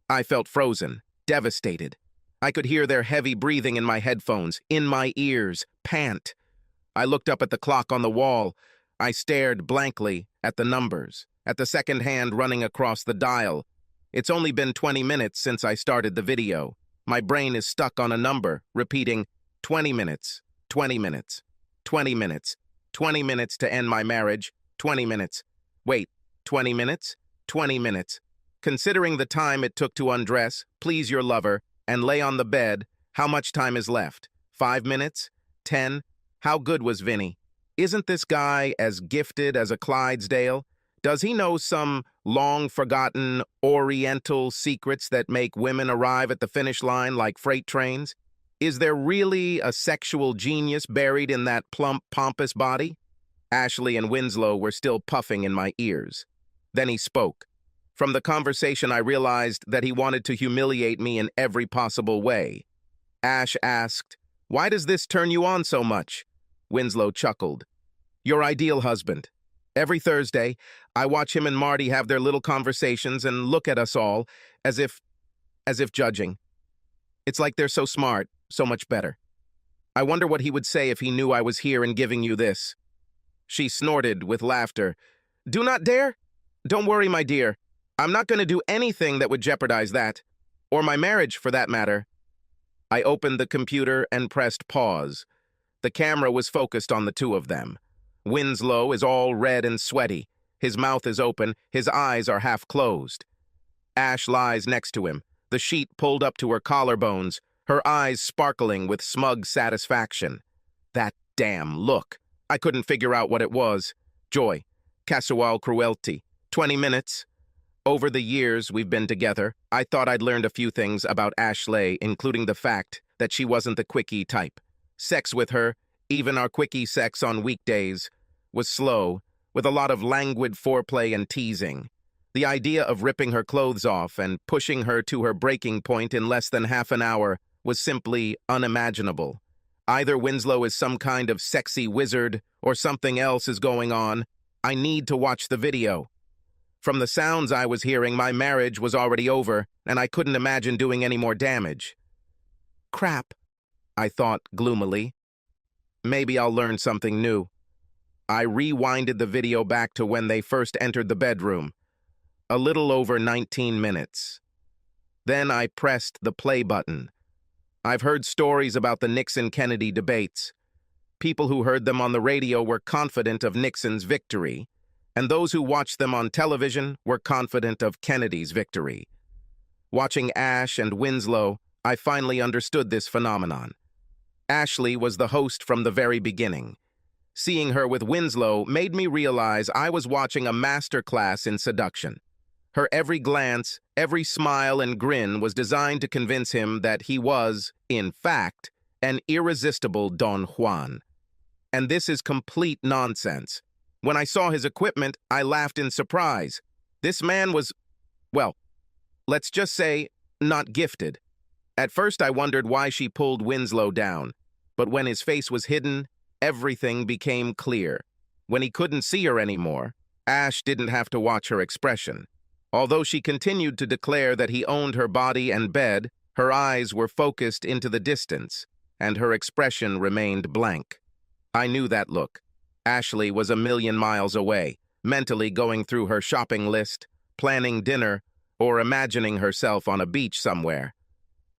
I felt frozen, devastated. I could hear their heavy breathing in my headphones, in my ears, pant. I looked up at the clock on the wall. I stared blankly at the numbers, at the second hand running across the dial. It's only been 20 minutes since I started the video. My brain is stuck on a number, repeating 20 minutes, 20 minutes, 20 minutes, 20 minutes to end my marriage, 20 minutes. Wait, 20 minutes? 20 minutes. Considering the time it took to undress, please your lover, and lay on the bed, how much time is left? 5 minutes? 10? How good was Vinny? Isn't this guy as gifted as a Clydesdale? Does he know some long-forgotten oriental secrets that make women arrive at the finish line like freight trains? Is there really a sexual genius buried in that plump, pompous body? Ashley and Winslow were still puffing in my ears. Then he spoke. From the conversation, I realized that he wanted to humiliate me in every possible way. Ash asked, "Why does this turn you on so much?" Winslow chuckled. "Your ideal husband. Every Thursday, I watch him and Marty have their little conversations and look at us all as if judging. It's like they're so smart, so much better. I wonder what he would say if he knew I was here and giving you this." She snorted with laughter. "Do not dare? Don't worry, my dear. I'm not going to do anything that would jeopardize that. Or my marriage, for that matter." I opened the computer and pressed pause. The camera was focused on the two of them. Winslow is all red and sweaty. His mouth is open, his eyes are half closed. Ash lies next to him, the sheet pulled up to her collarbones, her eyes sparkling with smug satisfaction. That damn look. I couldn't figure out what it was. Joy. Casual cruelty. 20 minutes. Over the years we've been together, I thought I'd learned a few things about Ashley, including the fact that she wasn't the quickie type. Sex with her, even our quickie sex on weekdays, was slow, with a lot of languid foreplay and teasing. The idea of ripping her clothes off and pushing her to her breaking point in less than half an hour was simply unimaginable. Either Winslow is some kind of sexy wizard or something else is going on. I need to watch the video. From the sounds I was hearing, my marriage was already over, and I couldn't imagine doing any more damage. Crap, I thought gloomily. Maybe I'll learn something new. I rewinded the video back to when they first entered the bedroom. A little over 19 minutes. Then I pressed the play button. I've heard stories about the Nixon-Kennedy debates. People who heard them on the radio were confident of Nixon's victory, and those who watched them on television were confident of Kennedy's victory. Watching Ash and Winslow, I finally understood this phenomenon. Ashley was the host from the very beginning. Seeing her with Winslow made me realize I was watching a masterclass in seduction. Her every glance, every smile and grin was designed to convince him that he was, in fact, an irresistible Don Juan. And this is complete nonsense. When I saw his equipment, I laughed in surprise. This man was, well, let's just say, not gifted. At first I wondered why she pulled Winslow down, but when his face was hidden, everything became clear. When he couldn't see her anymore, Ash didn't have to watch her expression. Although she continued to declare that he owned her body and bed, her eyes were focused into the distance, and her expression remained blank. I knew that look. Ashley was a million miles away, mentally going through her shopping list, planning dinner, or imagining herself on a beach somewhere.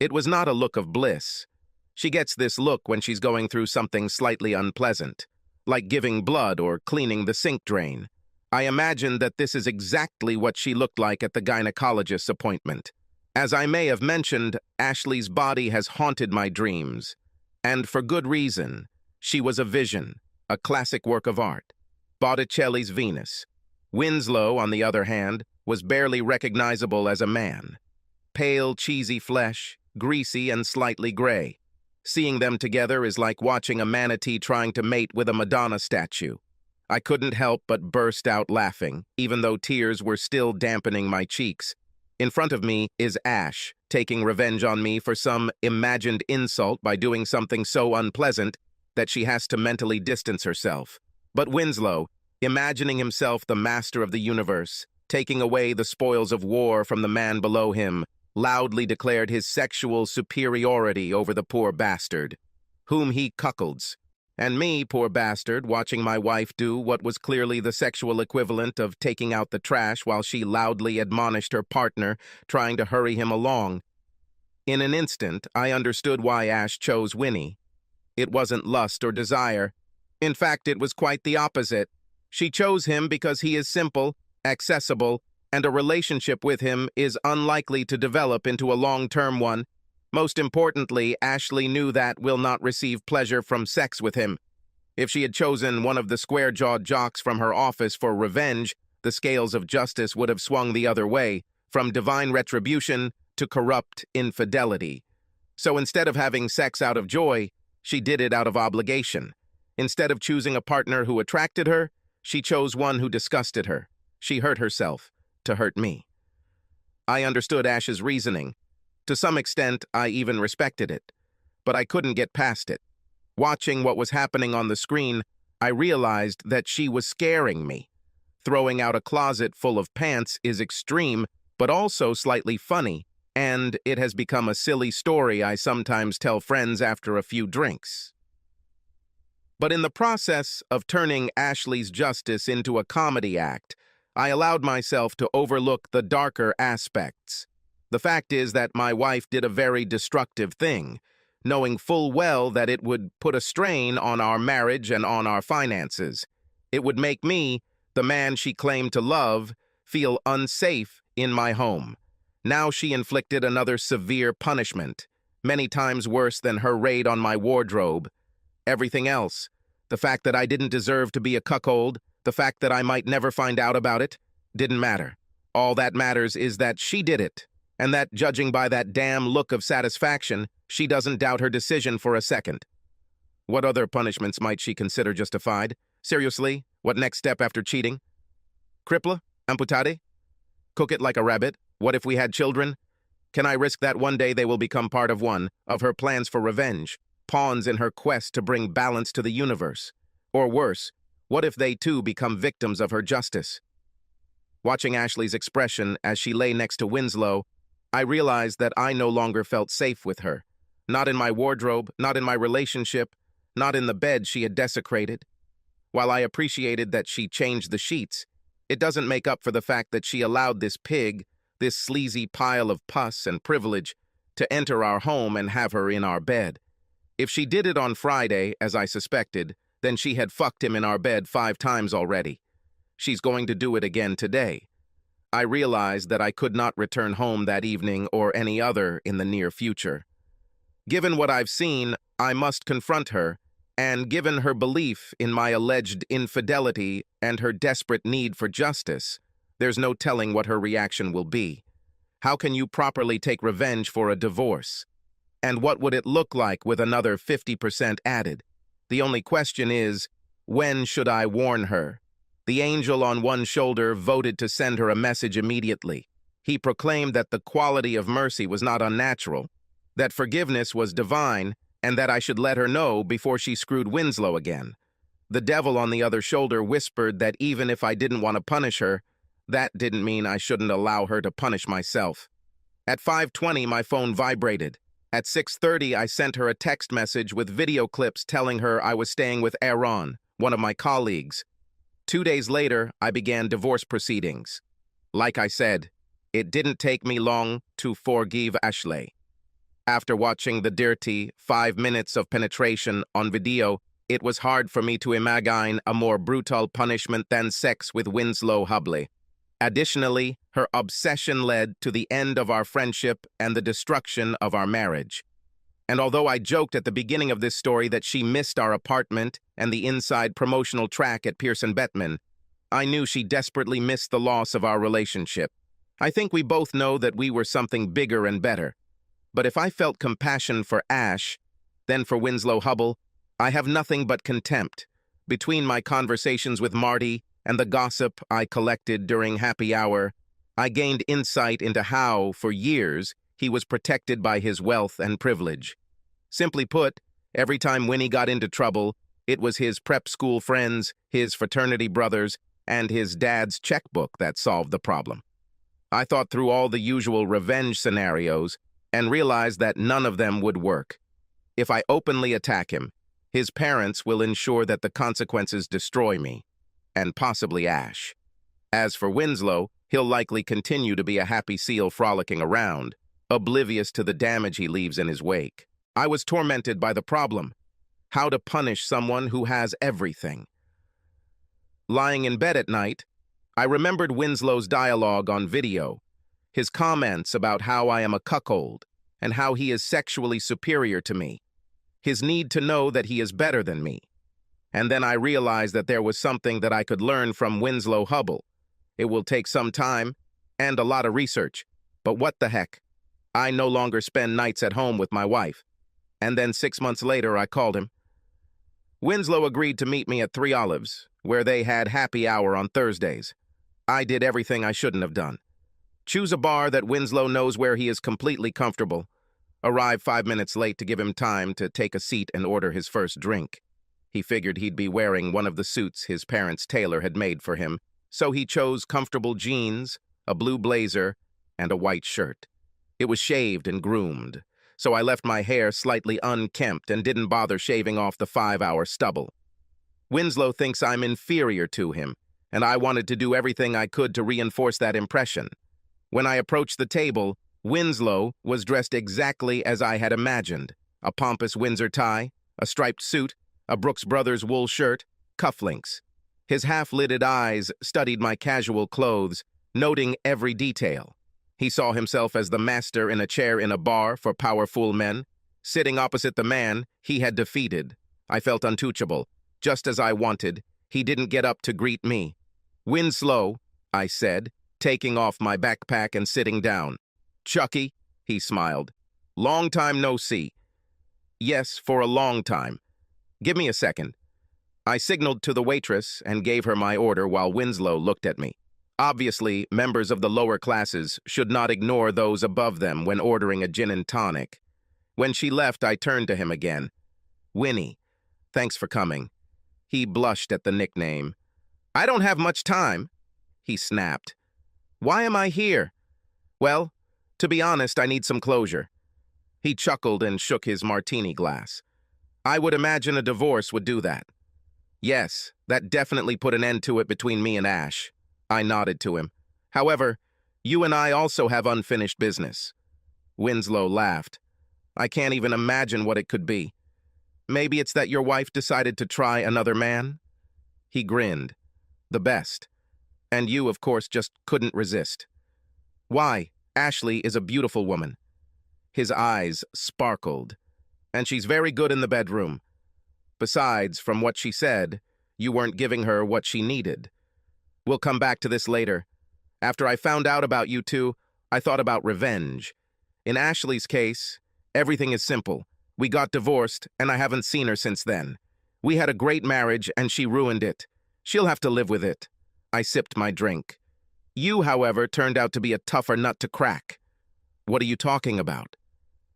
It was not a look of bliss. She gets this look when she's going through something slightly unpleasant, like giving blood or cleaning the sink drain. I imagine that this is exactly what she looked like at the gynecologist's appointment. As I may have mentioned, Ashley's body has haunted my dreams. And for good reason. She was a vision, a classic work of art. Botticelli's Venus. Winslow, on the other hand, was barely recognizable as a man. Pale, cheesy flesh, greasy and slightly gray. Seeing them together is like watching a manatee trying to mate with a Madonna statue. I couldn't help but burst out laughing, even though tears were still dampening my cheeks. In front of me is Ash, taking revenge on me for some imagined insult by doing something so unpleasant that she has to mentally distance herself. But Winslow, imagining himself the master of the universe, taking away the spoils of war from the man below him, loudly declared his sexual superiority over the poor bastard, whom he cuckolds. And me, poor bastard, watching my wife do what was clearly the sexual equivalent of taking out the trash while she loudly admonished her partner, trying to hurry him along. In an instant, I understood why Ash chose Winnie. It wasn't lust or desire. In fact, it was quite the opposite. She chose him because he is simple, accessible, and a relationship with him is unlikely to develop into a long-term one. Most importantly, Ashley knew that will not receive pleasure from sex with him. If she had chosen one of the square-jawed jocks from her office for revenge, the scales of justice would have swung the other way, from divine retribution to corrupt infidelity. So instead of having sex out of joy, she did it out of obligation. Instead of choosing a partner who attracted her, she chose one who disgusted her. She hurt herself to hurt me. I understood Ash's reasoning. To some extent, I even respected it. But I couldn't get past it. Watching what was happening on the screen, I realized that she was scaring me. Throwing out a closet full of pants is extreme, but also slightly funny, and it has become a silly story I sometimes tell friends after a few drinks. But in the process of turning Ashley's justice into a comedy act, I allowed myself to overlook the darker aspects. The fact is that my wife did a very destructive thing, knowing full well that it would put a strain on our marriage and on our finances. It would make me, the man she claimed to love, feel unsafe in my home. Now she inflicted another severe punishment, many times worse than her raid on my wardrobe. Everything else, the fact that I didn't deserve to be a cuckold, The fact that I might never find out about it didn't matter. All that matters is that she did it, and that, judging by that damn look of satisfaction, she doesn't doubt her decision for a second. What other punishments might she consider justified? Seriously, what next step after cheating? Cripple? Amputate? Cook it like a rabbit? What if we had children? Can I risk that one day they will become part of one of her plans for revenge, pawns in her quest to bring balance to the universe? Or worse, what if they too become victims of her justice? Watching Ashley's expression as she lay next to Winslow, I realized that I no longer felt safe with her. Not in my wardrobe, not in my relationship, not in the bed she had desecrated. While I appreciated that she changed the sheets, it doesn't make up for the fact that she allowed this pig, this sleazy pile of pus and privilege, to enter our home and have her in our bed. If she did it on Friday, as I suspected, then she had fucked him in our bed 5 times already. She's going to do it again today. I realized that I could not return home that evening or any other in the near future. Given what I've seen, I must confront her, and given her belief in my alleged infidelity and her desperate need for justice, there's no telling what her reaction will be. How can you properly take revenge for a divorce? And what would it look like with another 50% added? The only question is, when should I warn her? The angel on one shoulder voted to send her a message immediately. He proclaimed that the quality of mercy was not unnatural, that forgiveness was divine, and that I should let her know before she screwed Winslow again. The devil on the other shoulder whispered that even if I didn't want to punish her, that didn't mean I shouldn't allow her to punish myself. At 5:20, my phone vibrated. At 6:30, I sent her a text message with video clips telling her I was staying with Aaron, one of my colleagues. 2 days later, I began divorce proceedings. Like I said, it didn't take me long to forgive Ashley. After watching the dirty 5 minutes of penetration on video, it was hard for me to imagine a more brutal punishment than sex with Winslow Hubley. Additionally, her obsession led to the end of our friendship and the destruction of our marriage. And although I joked at the beginning of this story that she missed our apartment and the inside promotional track at Pearson Bettman, I knew she desperately missed the loss of our relationship. I think we both know that we were something bigger and better. But if I felt compassion for Ash, then for Winslow Hubbell, I have nothing but contempt. Between my conversations with Marty and the gossip I collected during happy hour, I gained insight into how, for years, he was protected by his wealth and privilege. Simply put, every time Winnie got into trouble, it was his prep school friends, his fraternity brothers, and his dad's checkbook that solved the problem. I thought through all the usual revenge scenarios and realized that none of them would work. If I openly attack him, his parents will ensure that the consequences destroy me, and possibly Ash. As for Winslow, he'll likely continue to be a happy seal frolicking around, oblivious to the damage he leaves in his wake. I was tormented by the problem: how to punish someone who has everything. Lying in bed at night, I remembered Winslow's dialogue on video, his comments about how I am a cuckold and how he is sexually superior to me, his need to know that he is better than me. And then I realized that there was something that I could learn from Winslow Hubbell. It will take some time and a lot of research, but what the heck? I no longer spend nights at home with my wife. And then 6 months later, I called him. Winslow agreed to meet me at 3 Olives, where they had happy hour on Thursdays. I did everything I shouldn't have done. Choose a bar that Winslow knows where he is completely comfortable. Arrive 5 minutes late to give him time to take a seat and order his first drink. He figured he'd be wearing one of the suits his parents' tailor had made for him, so he chose comfortable jeans, a blue blazer, and a white shirt. It was shaved and groomed, so I left my hair slightly unkempt and didn't bother shaving off the 5-hour stubble. Winslow thinks I'm inferior to him, and I wanted to do everything I could to reinforce that impression. When I approached the table, Winslow was dressed exactly as I had imagined: a pompous Windsor tie, a striped suit, a Brooks Brothers wool shirt, cufflinks. His half-lidded eyes studied my casual clothes, noting every detail. He saw himself as the master in a chair in a bar for powerful men. Sitting opposite the man he had defeated, I felt untouchable. Just as I wanted, He didn't get up to greet me. "Winslow," I said, taking off my backpack and sitting down. "Chucky," he smiled. "Long time no see." "Yes, for a long time. Give me a second." I signaled to the waitress and gave her my order while Winslow looked at me. Obviously, members of the lower classes should not ignore those above them when ordering a gin and tonic. When she left, I turned to him again. "Winnie, thanks for coming." He blushed at the nickname. "I don't have much time," he snapped. "Why am I here?" "Well, to be honest, I need some closure." He chuckled and shook his martini glass. "I would imagine a divorce would do that." "Yes, that definitely put an end to it between me and Ash." I nodded to him. "However, you and I also have unfinished business." Winslow laughed. "I can't even imagine what it could be. Maybe it's that your wife decided to try another man?" He grinned. "The best. And you, of course, just couldn't resist." "Why? Ashley is a beautiful woman." His eyes sparkled. "And she's very good in the bedroom. Besides, from what she said, you weren't giving her what she needed. We'll come back to this later. After I found out about you two, I thought about revenge. In Ashley's case, everything is simple. We got divorced, and I haven't seen her since then. We had a great marriage, and she ruined it. She'll have to live with it." I sipped my drink. "You, however, turned out to be a tougher nut to crack." "What are you talking about?"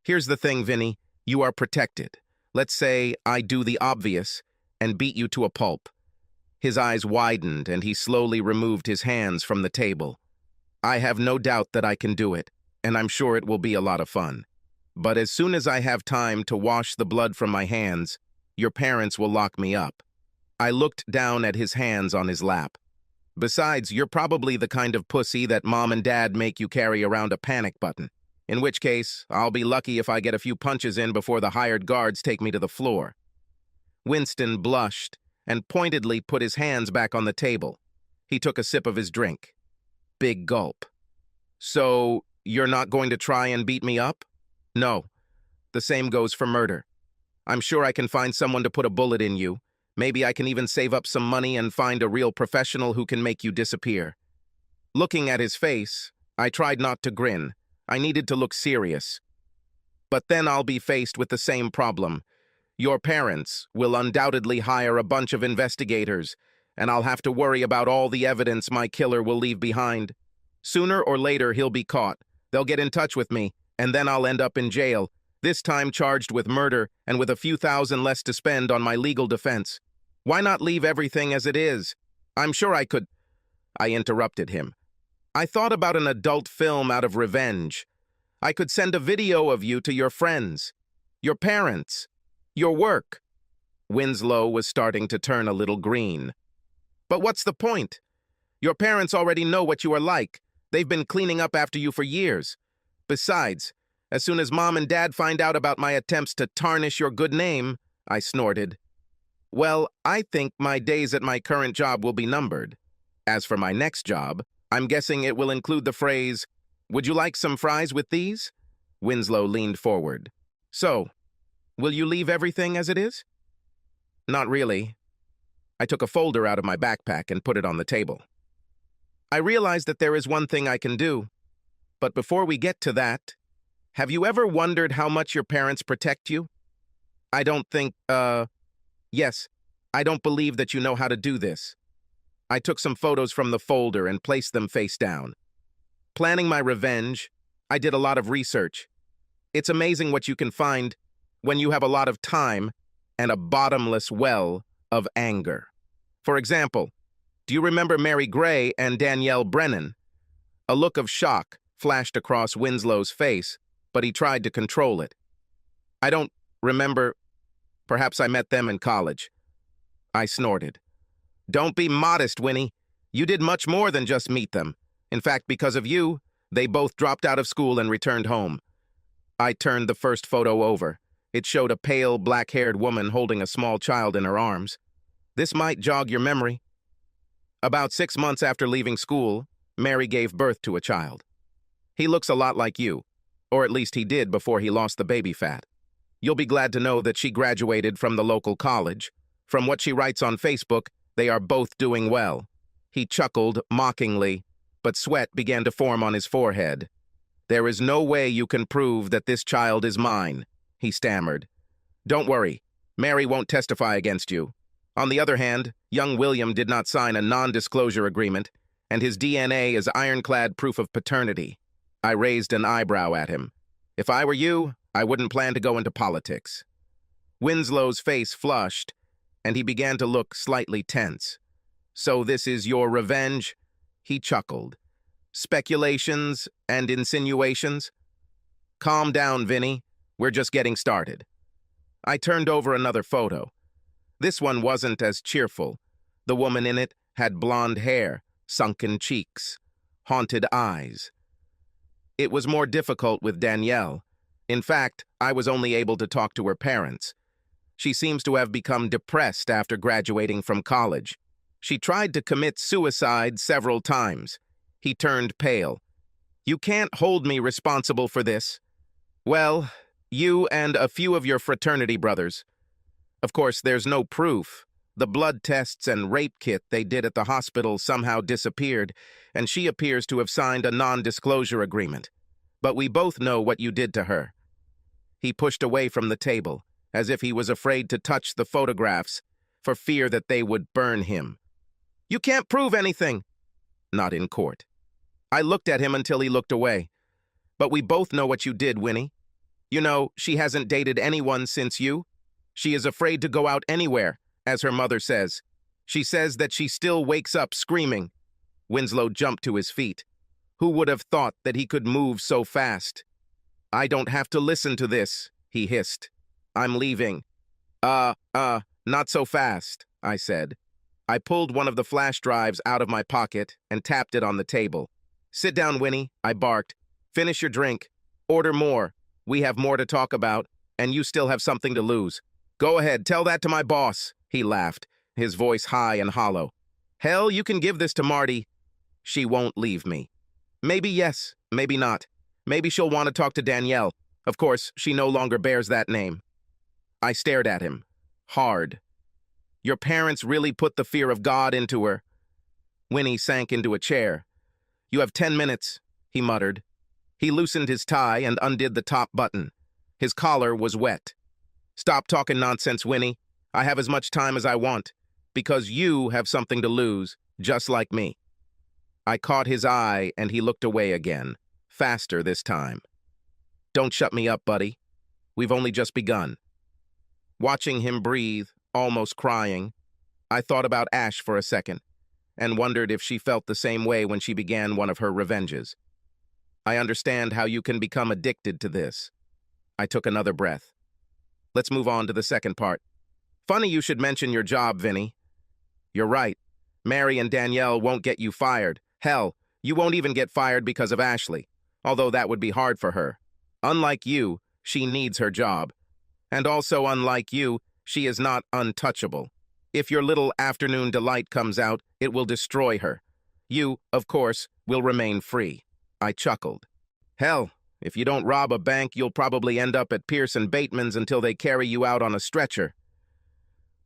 "Here's the thing, Vinny. You are protected. Let's say I do the obvious and beat you to a pulp." His eyes widened, and he slowly removed his hands from the table. "I have no doubt that I can do it, and I'm sure it will be a lot of fun. But as soon as I have time to wash the blood from my hands, your parents will lock me up." I looked down at his hands on his lap. "Besides, you're probably the kind of pussy that mom and dad make you carry around a panic button. In which case, I'll be lucky if I get a few punches in before the hired guards take me to the floor." Winston blushed and pointedly put his hands back on the table. He took a sip of his drink. Big gulp. "So, you're not going to try and beat me up?" "No. The same goes for murder. I'm sure I can find someone to put a bullet in you. Maybe I can even save up some money and find a real professional who can make you disappear." Looking at his face, I tried not to grin. I needed to look serious. "But then I'll be faced with the same problem. Your parents will undoubtedly hire a bunch of investigators, and I'll have to worry about all the evidence my killer will leave behind. Sooner or later, he'll be caught. They'll get in touch with me, and then I'll end up in jail, this time charged with murder and with a few thousand less to spend on my legal defense. Why not leave everything as it is? I'm sure I could—" I interrupted him. "I thought about an adult film out of revenge. I could send a video of you to your friends, your parents, your work." Winslow was starting to turn a little green. "But what's the point? Your parents already know what you are like. They've been cleaning up after you for years. Besides, as soon as Mom and Dad find out about my attempts to tarnish your good name," I snorted, "well, I think my days at my current job will be numbered. As for my next job, I'm guessing it will include the phrase, 'Would you like some fries with these?'" Winslow leaned forward. "So, will you leave everything as it is?" "Not really." I took a folder out of my backpack and put it on the table. "I realize that there is one thing I can do. But before we get to that, have you ever wondered how much your parents protect you? I don't think, yes, I don't believe that you know how to do this." I took some photos from the folder and placed them face down. Planning my revenge, I did a lot of research. It's amazing what you can find when you have a lot of time and a bottomless well of anger. For example, do you remember Mary Gray and Danielle Brennan? A look of shock flashed across Winslow's face, but he tried to control it. "I don't remember. Perhaps I met them in college." I snorted. "Don't be modest, Winnie. You did much more than just meet them. In fact, because of you, they both dropped out of school and returned home." I turned the first photo over. It showed a pale, black-haired woman holding a small child in her arms. "This might jog your memory. About 6 months after leaving school, Mary gave birth to a child. He looks a lot like you, or at least he did before he lost the baby fat. You'll be glad to know that she graduated from the local college. From what she writes on Facebook, They are both doing well." He chuckled mockingly, but sweat began to form on his forehead. "There is no way you can prove that this child is mine," he stammered. "Don't worry, Mary won't testify against you. On the other hand, young William did not sign a non-disclosure agreement, and his DNA is ironclad proof of paternity." I raised an eyebrow at him. "If I were you, I wouldn't plan to go into politics." Winslow's face flushed, and he began to look slightly tense. "So this is your revenge?" He chuckled. "Speculations and insinuations?" "Calm down, Vinny. We're just getting started." I turned over another photo. This one wasn't as cheerful. The woman in it had blonde hair, sunken cheeks, haunted eyes. It was more difficult with Danielle. In fact, I was only able to talk to her parents. She seems to have become depressed after graduating from college. She tried to commit suicide several times. He turned pale. "You can't hold me responsible for this." "Well, you and a few of your fraternity brothers. Of course, there's no proof. The blood tests and rape kit they did at the hospital somehow disappeared, and she appears to have signed a non-disclosure agreement. But we both know what you did to her." He pushed away from the table, as if he was afraid to touch the photographs, for fear that they would burn him. "You can't prove anything." "Not in court." I looked at him until he looked away. "But we both know what you did, Winnie. You know, she hasn't dated anyone since you. She is afraid to go out anywhere, as her mother says. She says that she still wakes up screaming." Winslow jumped to his feet. Who would have thought that he could move so fast? "I don't have to listen to this," he hissed. "I'm leaving." Not so fast," I said. I pulled one of the flash drives out of my pocket and tapped it on the table. "Sit down, Winnie," I barked. "Finish your drink. Order more. We have more to talk about, and you still have something to lose. Go ahead, tell that to my boss," he laughed, his voice high and hollow. "Hell, you can give this to Marty. She won't leave me." "Maybe yes, maybe not. Maybe she'll want to talk to Danielle. Of course, she no longer bears that name." I stared at him, hard. "Your parents really put the fear of God into her." Winnie sank into a chair. "You have 10 minutes, he muttered. He loosened his tie and undid the top button. His collar was wet. "Stop talking nonsense, Winnie. I have as much time as I want, because you have something to lose, just like me." I caught his eye, and he looked away again, faster this time. "Don't shut me up, buddy. We've only just begun." Watching him breathe, almost crying, I thought about Ash for a second, and wondered if she felt the same way when she began one of her revenges. I understand how you can become addicted to this. I took another breath. Let's move on to the second part. Funny you should mention your job, Vinny. You're right. Mary and Danielle won't get you fired. Hell, you won't even get fired because of Ashley, although that would be hard for her. Unlike you, she needs her job. And also, unlike you, she is not untouchable. If your little afternoon delight comes out, it will destroy her. You, of course, will remain free. I chuckled. Hell, if you don't rob a bank, you'll probably end up at Pierce and Bateman's until they carry you out on a stretcher.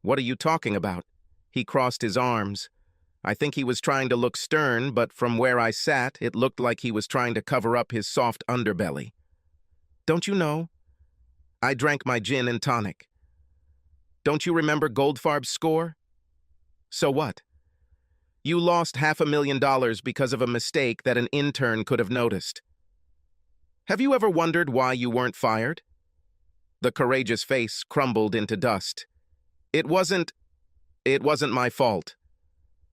What are you talking about? He crossed his arms. I think he was trying to look stern, but from where I sat, it looked like he was trying to cover up his soft underbelly. Don't you know? I drank my gin and tonic. Don't you remember Goldfarb's score? So what? You lost $500,000 because of a mistake that an intern could have noticed. Have you ever wondered why you weren't fired? The courageous face crumbled into dust. It wasn't my fault.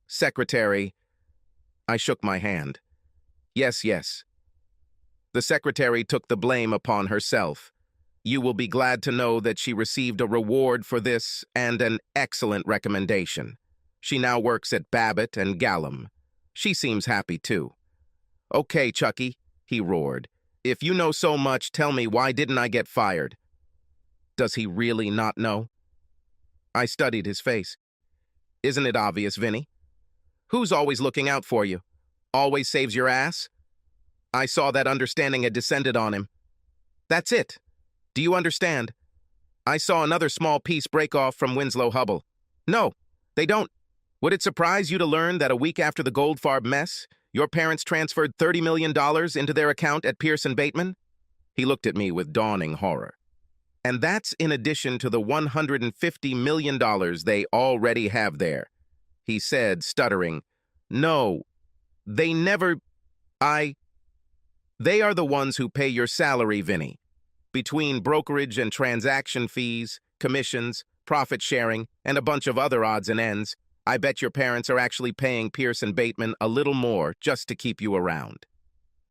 Secretary, I shook my hand. Yes. The secretary took the blame upon herself. You will be glad to know that she received a reward for this and an excellent recommendation. She now works at Babbitt and Gallum. She seems happy too. Okay, Chucky, he roared. If you know so much, tell me why didn't I get fired? Does he really not know? I studied his face. Isn't it obvious, Vinny? Who's always looking out for you? Always saves your ass? I saw that understanding had descended on him. That's it. Do you understand? I saw another small piece break off from Winslow Hubble. No, they don't. Would it surprise you to learn that a week after the Goldfarb mess, your parents transferred $30 million into their account at Pierce and Bateman? He looked at me with dawning horror. And that's in addition to the $150 million they already have there. He said, stuttering, "No, they never... They are the ones who pay your salary, Vinny. Between brokerage and transaction fees, commissions, profit sharing, and a bunch of other odds and ends, I bet your parents are actually paying Pierce and Bateman a little more just to keep you around.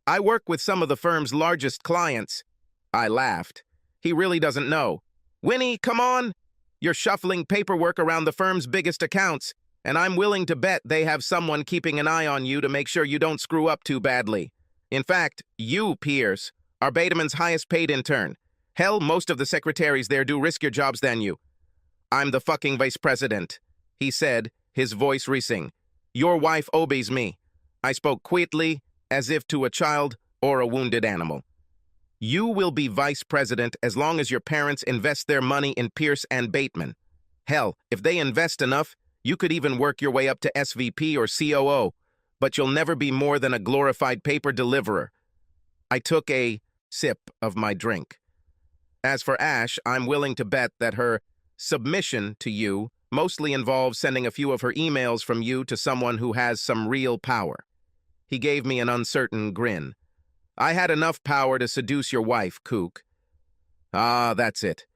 I work with some of the firm's largest clients." I laughed. He really doesn't know. "Winnie, come on! You're shuffling paperwork around the firm's biggest accounts, and I'm willing to bet they have someone keeping an eye on you to make sure you don't screw up too badly. In fact, you, Pierce, are Bateman's highest paid intern. Hell, most of the secretaries there do riskier jobs than you." "I'm the fucking vice president," he said, his voice racing. "Your wife obeys me." I spoke quietly, as if to a child or a wounded animal. "You will be vice president as long as your parents invest their money in Pierce and Bateman. Hell, if they invest enough, you could even work your way up to SVP or COO, but you'll never be more than a glorified paper deliverer." I took a sip of my drink. As for Ash, I'm willing to bet that her submission to you mostly involves sending a few of her emails from you to someone who has some real power. He gave me an uncertain grin. "I had enough power to seduce your wife, kook." "Ah, that's it.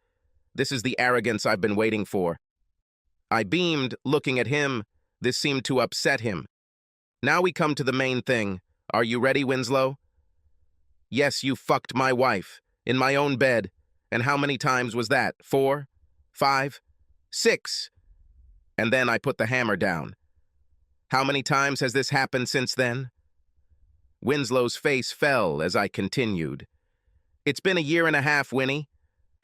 This is the arrogance I've been waiting for." I beamed, looking at him. This seemed to upset him. "Now we come to the main thing. Are you ready, Winslow?" "Yes, you fucked my wife. In my own bed. And how many times was that? 4? 5? 6? And then I put the hammer down. How many times has this happened since then?" Winslow's face fell as I continued. "It's been a year and a half, Winnie.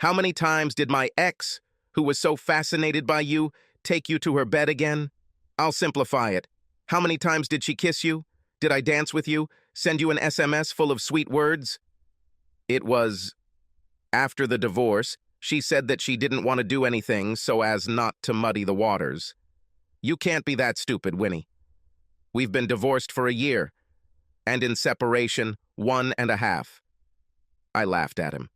How many times did my ex, who was so fascinated by you, take you to her bed again? I'll simplify it. How many times did she kiss you? Did I dance with you? Send you an SMS full of sweet words?" "It was... after the divorce, she said that she didn't want to do anything so as not to muddy the waters." "You can't be that stupid, Winnie. We've been divorced for a year, and in separation 1.5. I laughed at him.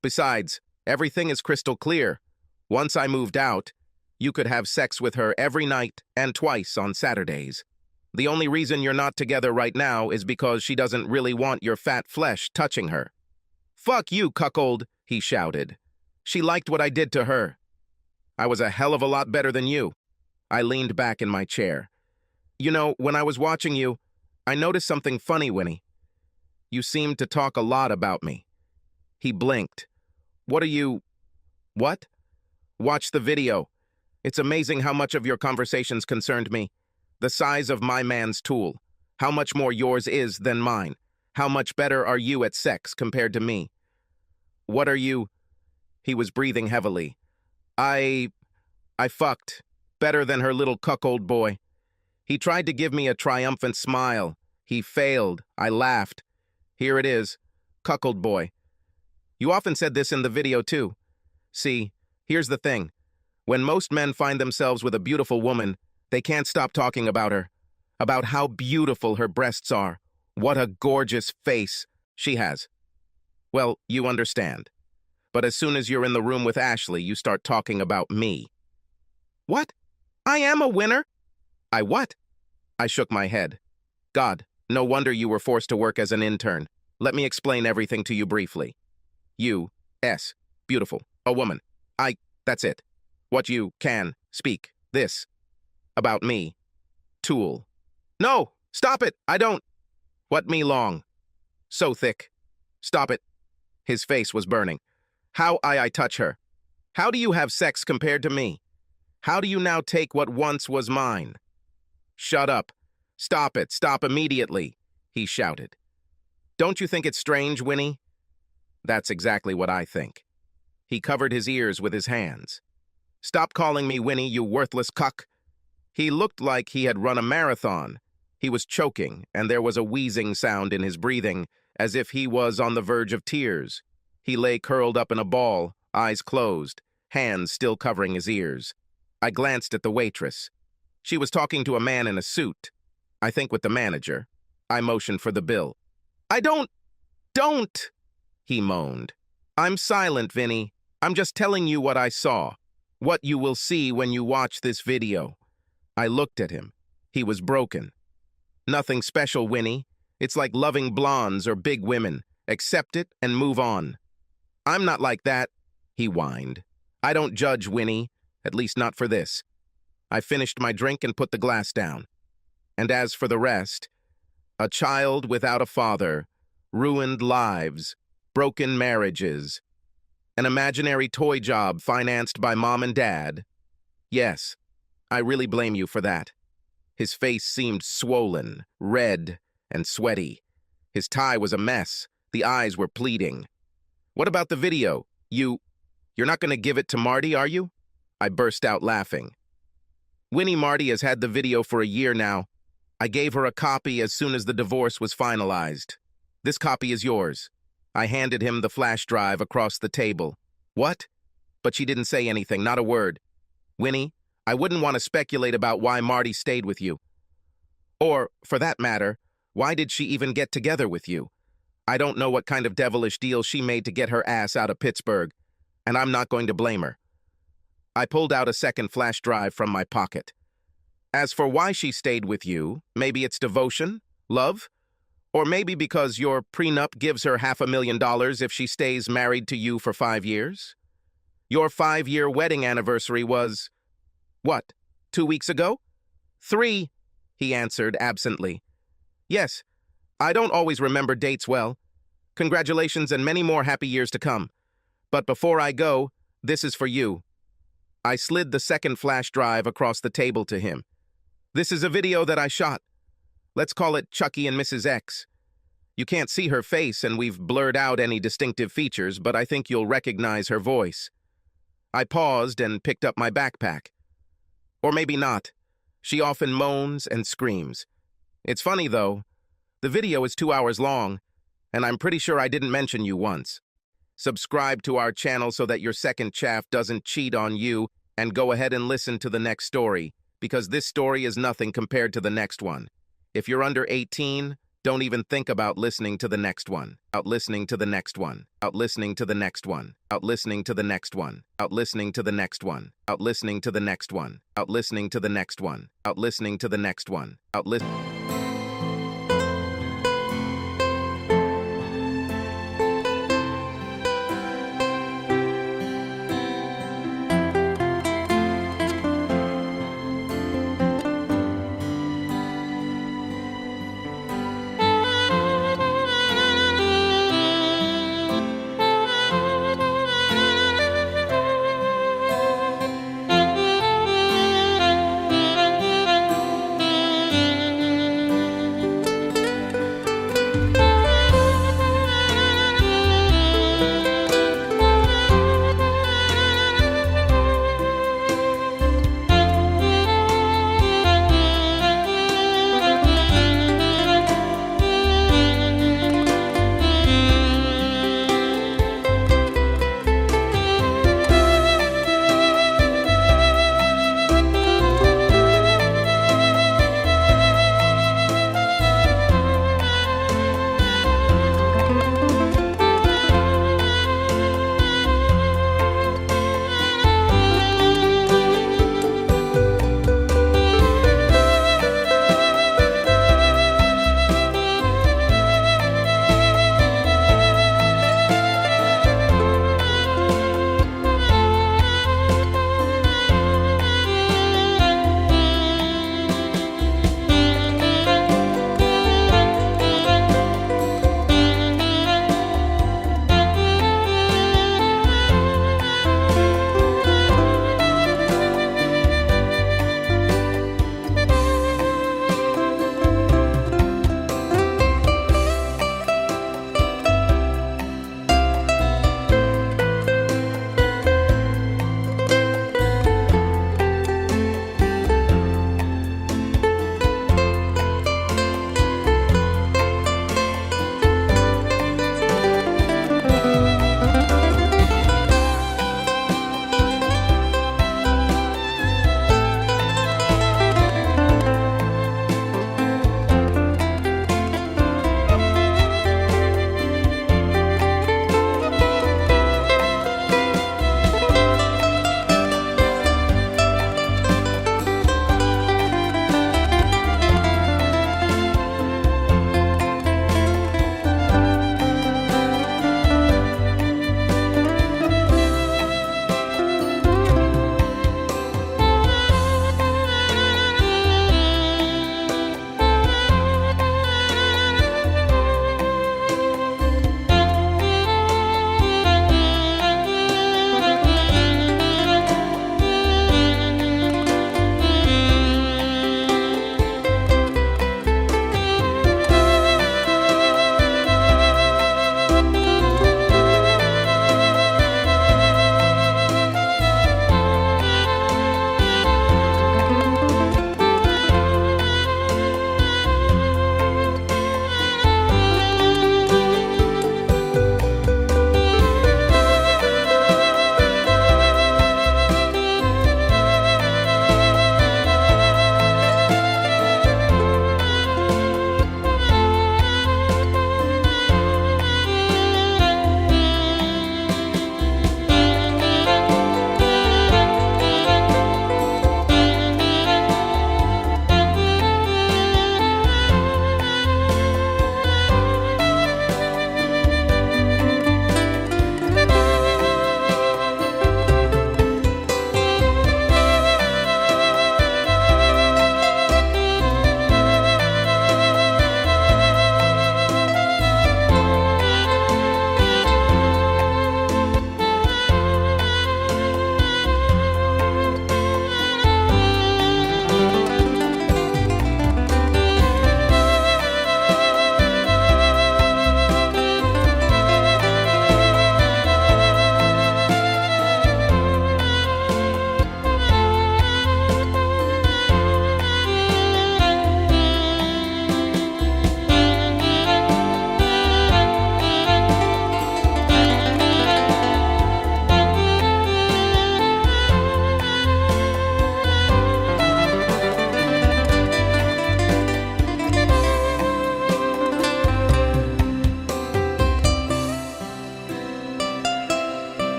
"Besides, everything is crystal clear. Once I moved out, you could have sex with her every night and twice on Saturdays. The only reason you're not together right now is because she doesn't really want your fat flesh touching her." "Fuck you, cuckold," he shouted. "She liked what I did to her." "I was a hell of a lot better than you." I leaned back in my chair. "You know, when I was watching you, I noticed something funny, Winnie. You seemed to talk a lot about me." He blinked. "What are you... what?" "Watch the video. It's amazing how much of your conversations concerned me. The size of my man's tool. How much more yours is than mine. How much better are you at sex compared to me?" "What are you..." He was breathing heavily. I fucked. Better than her little cuckold boy." He tried to give me a triumphant smile. He failed. I laughed. "Here it is. Cuckold boy. You often said this in the video, too. See, here's the thing. When most men find themselves with a beautiful woman, they can't stop talking about her. About how beautiful her breasts are. What a gorgeous face she has. Well, you understand. But as soon as you're in the room with Ashley, you start talking about me." "What? I am a winner?" "I what?" I shook my head. "God, no wonder you were forced to work as an intern. Let me explain everything to you briefly. You, S, beautiful, a woman. That's it. What you can speak, this, about me. Tool. No, stop it, I don't. What me long? So thick. Stop it." His face was burning. "How I touch her? How do you have sex compared to me? How do you now take what once was mine?" "Shut up. Stop it. Stop immediately," he shouted. "Don't you think it's strange, Winnie?" That's exactly what I think. He covered his ears with his hands. "Stop calling me Winnie, you worthless cuck." He looked like he had run a marathon. He was choking, and there was a wheezing sound in his breathing, as if he was on the verge of tears. He lay curled up in a ball, eyes closed, hands still covering his ears. I glanced at the waitress. She was talking to a man in a suit, I think with the manager. I motioned for the bill. I don't, he moaned. I'm silent, Vinny. I'm just telling you what I saw, what you will see when you watch this video. I looked at him. He was broken. Nothing special, Winnie. It's like loving blondes or big women. Accept it and move on. I'm not like that, he whined. I don't judge, Winnie, at least not for this. I finished my drink and put the glass down. And as for the rest, a child without a father, ruined lives, broken marriages, an imaginary toy job financed by mom and dad. Yes, I really blame you for that. His face seemed swollen, red, and sweaty. His tie was a mess. The eyes were pleading. What about the video? You're not going to give it to Marty, are you? I burst out laughing. Winnie, Marty has had the video for a year now. I gave her a copy as soon as the divorce was finalized. This copy is yours. I handed him the flash drive across the table. What? But she didn't say anything, not a word. Winnie, I wouldn't want to speculate about why Marty stayed with you. Or, for that matter, why did she even get together with you? I don't know what kind of devilish deal she made to get her ass out of Pittsburgh, and I'm not going to blame her. I pulled out a second flash drive from my pocket. As for why she stayed with you, maybe it's devotion, love, or maybe because your prenup gives her $500,000 if she stays married to you for 5 years? Your 5-year wedding anniversary was, what, 2 weeks ago? 3, he answered absently. Yes, I don't always remember dates well. Congratulations and many more happy years to come. But before I go, this is for you. I slid the second flash drive across the table to him. This is a video that I shot. Let's call it Chucky and Mrs. X. You can't see her face and we've blurred out any distinctive features, but I think you'll recognize her voice. I paused and picked up my backpack. Or maybe not. She often moans and screams. It's funny, though. The video is 2 hours long, and I'm pretty sure I didn't mention you once. Subscribe to our channel so that your second chaff doesn't cheat on you, and go ahead and listen to the next story, because this story is nothing compared to the next one. If you're under 18, don't even think about listening to the next one. Out listening to the next one. Out listening to the next one. Out listening to the next one. Out listening to the next one. Out listening to the next one. Out listening to the next one. Out listening to the next one. Out listening.